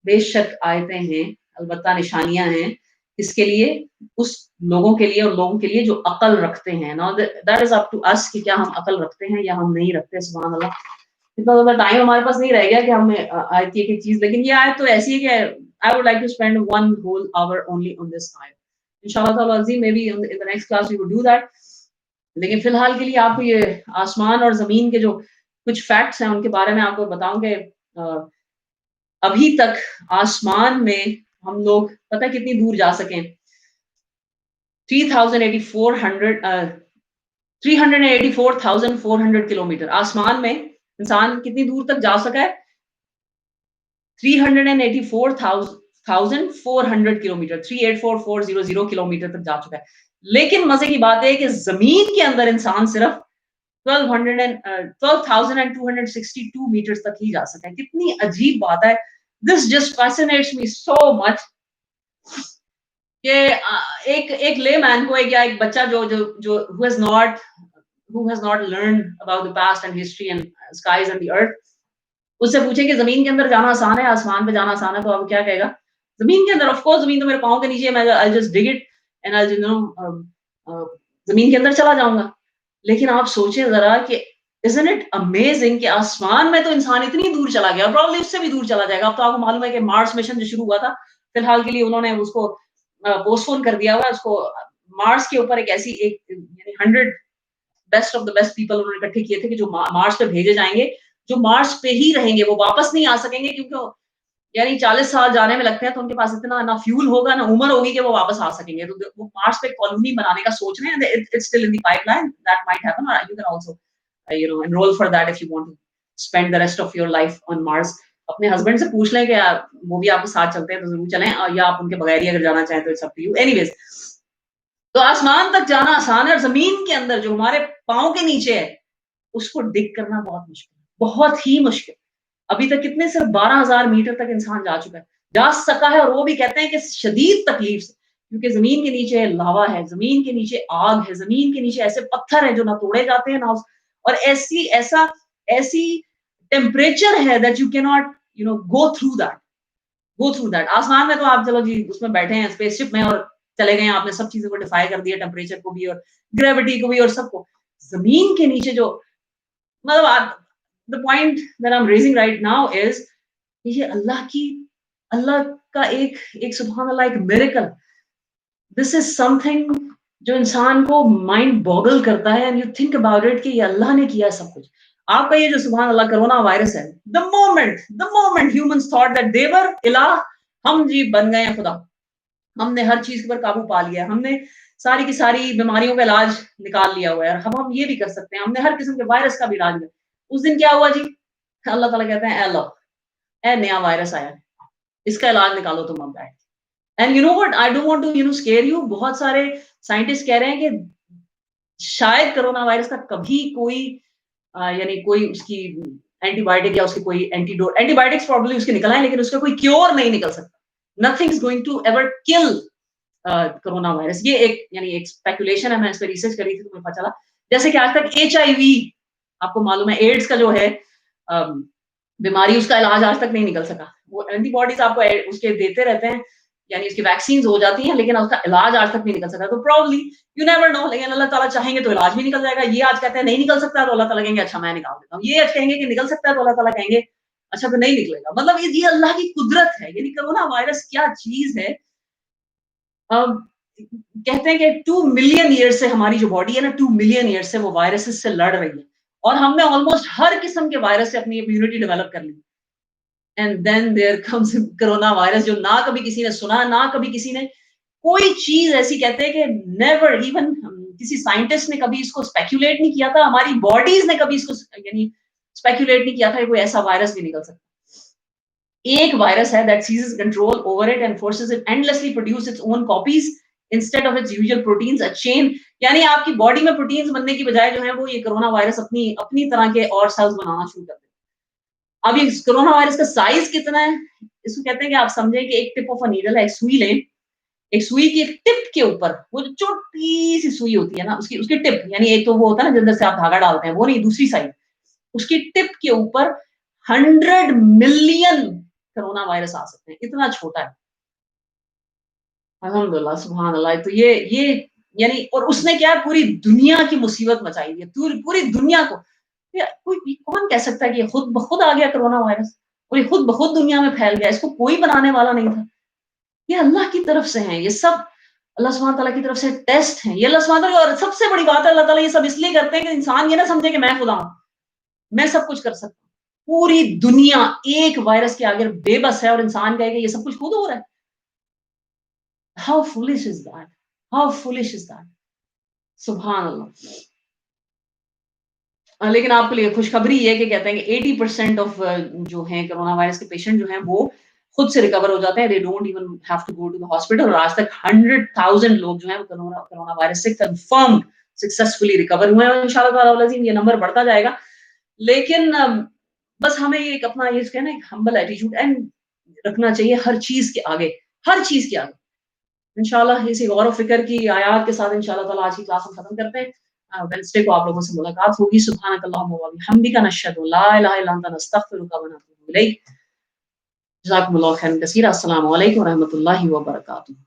बेशक आयतें हैं, अलबत्ता निशानियाँ हैं, किसके लिए? उस लोगों के लिए और लोगों के लिए जो अक़ल रखते हैं। Now that is up to us कि क्या हम अक़ल रखते हैं या हम नहीं रखते, सुभान अल्लाह। इतना ज़्यादा टाइम हमारे पास नहीं रह गया कि हम आयत की एक-एक चीज़ लेकिन ये आयत तो ऐसी है कि I would like to spend 1 whole hour only on this आयत। इंशाअल्लाह ताला अज़ीम maybe in the next class we will do that. लेकिन फ़िलहाल के लिए आपको ये आसमान और ज़मीन के जो कुछ फैक्ट्स हैं, उनके बारे में आपको बताऊँ कि अभी तक आसमान में हम लोग पता है कितनी दूर जा सके? 3800 384,400 किलोमीटर आसमान में इंसान कितनी दूर तक जा सका है? 384,400 किलोमीटर 384,400 किलोमीटर तक जा चुका है। लेकिन मज़े की बात है कि ज़मीन के अंदर इंसान सिर्फ़ 1262 मीटर्स तक ही जा सका है। कितनी अजीब बात है। This just fascinates me so much कि एक एक लेमैन को एक या एक बच्चा जो जो जो who has not learned about the past and history and skies and the earth उससे पूछे कि ज़मीन के अंदर जाना आसान है, आसमान पे जाना आसान है, तो अब क्या कहेगा? ज़मीन के अंदर ऑफ कोर्स ज़मीन तो मेरे पाँव के नीचे है, मैं I just dig it and I you know ज़मीन के अंदर चला जाऊँगा। लेकिन आप सोचें ज़रा कि इज़न्ट इट अमेजिंग कि आसमान में तो इंसान इतनी दूर चला गया, प्रोबब्ली उससे भी दूर चला जाएगा। अब तो आपको मालूम है कि मार्स मिशन जो शुरू हुआ था, फिलहाल के लिए उन्होंने उसको पोस्टपोन कर दिया हुआ है, उसको मार्स के ऊपर एक ऐसी एक यानी 100 best of the best people उन्होंने इकट्ठे किए थे कि जो मार्स पे भेजे जाएँगे, जो मार्स पे ही रहेंगे, वो वापस नहीं आ सकेंगे क्योंकि यानी 40 साल जाने में लगते हैं, तो उनके पास इतना ना फ्यूल होगा, ना उम्र होगी कि वो वापस आ सकेंगे। तो वो मार्स पे कॉलोनी बनाने का सोच रहे हैं। It's still in the pipeline, that might happen और you can also enroll for that if you want to spend the rest of your life on Mars. अपने हस्बैंड से पूछ लें कि वो भी आपके साथ चलते हैं तो ज़रूर चलें या आप उनके बगैर ही अगर जाना चाहें तो it's up to you. Anyways तो आसमान तक जाना आसान है और ज़मीन के अंदर जो हमारे पाँव के नीचे है, उसको डिग करना बहुत मुश्किल है, बहुत ही मुश्किल। अभी तक कितने सिर्फ 12,000 मीटर तक इंसान जा चुका है, जा सका है और वो भी कहते हैं कि शदीद तकलीफ से, क्योंकि ज़मीन के नीचे लावा है, ज़मीन के नीचे आग है, ज़मीन के नीचे ऐसे पत्थर हैं जो ना तोड़े जाते हैं ना और ऐसी टेम्परेचर है that you can not go through that. आसमान में तो आप चलो जी उसमें बैठे हैं स्पेसशिप में और चले गए आपने सब चीज़ों को डिफाई कर दिया टेम्परेचर को भी और ग्रेविटी को भी और सबको। ज़मीन के नीचे जो मतलब the point that I am raising right now is ये अल्लाह का एक एक सुभान अल्लाह एक मिरेकल दिस इज समथिंग जो इंसान को माइंड बॉगल करता है and you think about it कि ये अल्लाह ने किया सब कुछ। आपका ये जो सुभान अल्लाह कोरोना वायरस है the moment humans thought that they were इलाह हम जी बन गए हैं खुदा। हमने हर चीज पर काबू पा लिया है, हमने सारी की सारी बीमारियों का इलाज निकाल लिया हुआ है और हम ये भी कर सकते हैं, हमने हर किस्म के वायरस का भी इलाज किया। उस दिन क्या हुआ जी? अल्लाह ताला कहते हैं ए लो, ए नया वायरस आया है, इसका इलाज निकालो तुम अब बैठ के। And you know what I don't want to scare you. बहुत सारे साइंटिस्ट कह रहे हैं कि शायद कोरोना वायरस का कभी कोई यानी कोई उसकी एंटीबायोटिक या उसकी कोई एंटीडोट एंटीबायोटिक्स प्रोबब्ली उसके निकल आए लेकिन उसका कोई क्योर नहीं निकल सकता। Nothing is going to ever kill corona virus. ये एक यानी एक स्पेकुलेशन है, मैं इस पे रिसर्च करी थी तो मुझे पता चला। जैसे कि आज तक एचआईवी आपको मालूम है एड्स का जो है बीमारी उसका इलाज आज तक नहीं निकल सका। वो एंटीबॉडीज आपको उसके देते रहते हैं यानी उसकी वैक्सीन्स हो जाती हैं, लेकिन उसका इलाज आज तक नहीं निकल सका। तो प्रोबब्ली यू नेवर नो, लेकिन अल्लाह ताला चाहेंगे तो इलाज भी निकल जाएगा। ये आज कहते हैं नहीं निकल सकता, तो अल्लाह ताला कहेंगे अच्छा मैं निकाल देता हूँ। ये आज कहेंगे कि निकल सकता है, तो अल्लाह ताला कहेंगे अच्छा तो नहीं निकलेगा। मतलब ये अल्लाह की कुदरत है। यानी कोरोना वायरस क्या चीज़ है। अब कहते हैं कि 2 मिलियन ईयर से हमारी जो बॉडी है ना, 2 मिलियन ईयर से वो वायरसेस से लड़ रही है, और हमने ऑलमोस्ट हर किस्म के वायरस से अपनी इम्यूनिटी डेवलप कर ली। And then there comes corona virus, जो ना कभी किसी ने सुना, ना कभी किसी ने कोई चीज़ ऐसी, कहते हैं कि नेवर इवन किसी साइंटिस्ट ने कभी इसको स्पेक्युलेट नहीं किया था, हमारी बॉडीज़ ने कभी इसको यानी स्पेक्युलेट नहीं किया था कि कोई ऐसा वायरस भी निकल सकता है। एक वायरस है that seizes control over it and forces it endlessly produce its own copies instead of its usual proteins, a chain. यानी आपकी बॉडी में प्रोटीन्स बनने की बजाय जो है वो ये कोरोना वायरस अपनी अपनी तरह के और सेल्स बनाना शुरू कर देता है। अब ये कोरोना वायरस का साइज़ कितना है? इसको कहते हैं कि आप समझें कि एक टिप ऑफ अ नीडल है, एक सुई लें, एक सुई की एक टिप के ऊपर वो जो छोटी-सी सुई होती है ना, उसकी उसकी टिप, यानी एक तो वो होता है ना जिस अंदर से आप धागा डालते हैं, वो नहीं, दूसरी साइड, उसकी टिप के ऊपर 100 मिलियन कोरोना वायरस आ सकते हैं, इतना छोटा है। अल्हम्दुलिल्लाह, सुभान अल्लाह। तो ये यानी, और उसने क्या है, पूरी दुनिया की मुसीबत मचाई है, पूरी दुनिया को। ये कोई कौन कह सकता है कि ये खुद ब खुद आ गया कोरोना वायरस और ये खुद ब खुद दुनिया में फैल गया, इसको कोई बनाने वाला नहीं था। ये अल्लाह की तरफ से हैं, ये सब अल्लाह सुब्हानहू तआला की तरफ से टेस्ट हैं। ये अल्लाह सुब्हानहू तआला, और सबसे बड़ी बात है अल्लाह ताला ये सब इसलिए करते हैं कि इंसान ये ना समझे कि मैं खुदा हूँ, मैं सब कुछ कर सकता हूँ। पूरी दुनिया एक वायरस के आगे बेबस है और इंसान कहे कि ये सब कुछ खुद हो रहा है। How foolish is that! How foolish is that! सुभान अल्लाह। लेकिन आपके लिए खुशखबरी ये है कि कहते हैं कि 80% ऑफ जो हैं कोरोना वायरस के पेशेंट जो हैं वो खुद से रिकवर हो जाते हैं। They don't even have to go to the hospital, और आज तक 100,000 लोग जो हैं वो कोरोना कोरोना वायरस से कंफर्म्ड सक्सेसफुली रिकवर हुए हैं, और इंशाअल्लाह ताला वल अज़ीम ये नंबर बढ़ता जाएगा। लेकिन बस हमें ये एक अपना ये कहना है हम्बल एटीट्यूड एंड रखना चाहिए हर चीज़ के आगे, हर चीज़ के आगे। इंशाल्लाह इसी गौर व फ़िक्र की आयत के साथ इंशाल्लाह ताला आज की क्लास हम खत्म करते हैं। वेडनेसडे को आप लोगों से मुलाकात होगी। सुब्हानकल्लाहुम्मा व बिहम्दिका नशहदु ला इलाहा इल्ला अंता नस्तगफिरुका व नतूबु इलैक। जज़ाकुमुल्लाहु खैरन कसीरा। अस्सलामु अलैकुम व रहमतुल्लाहि व बरकातुहू।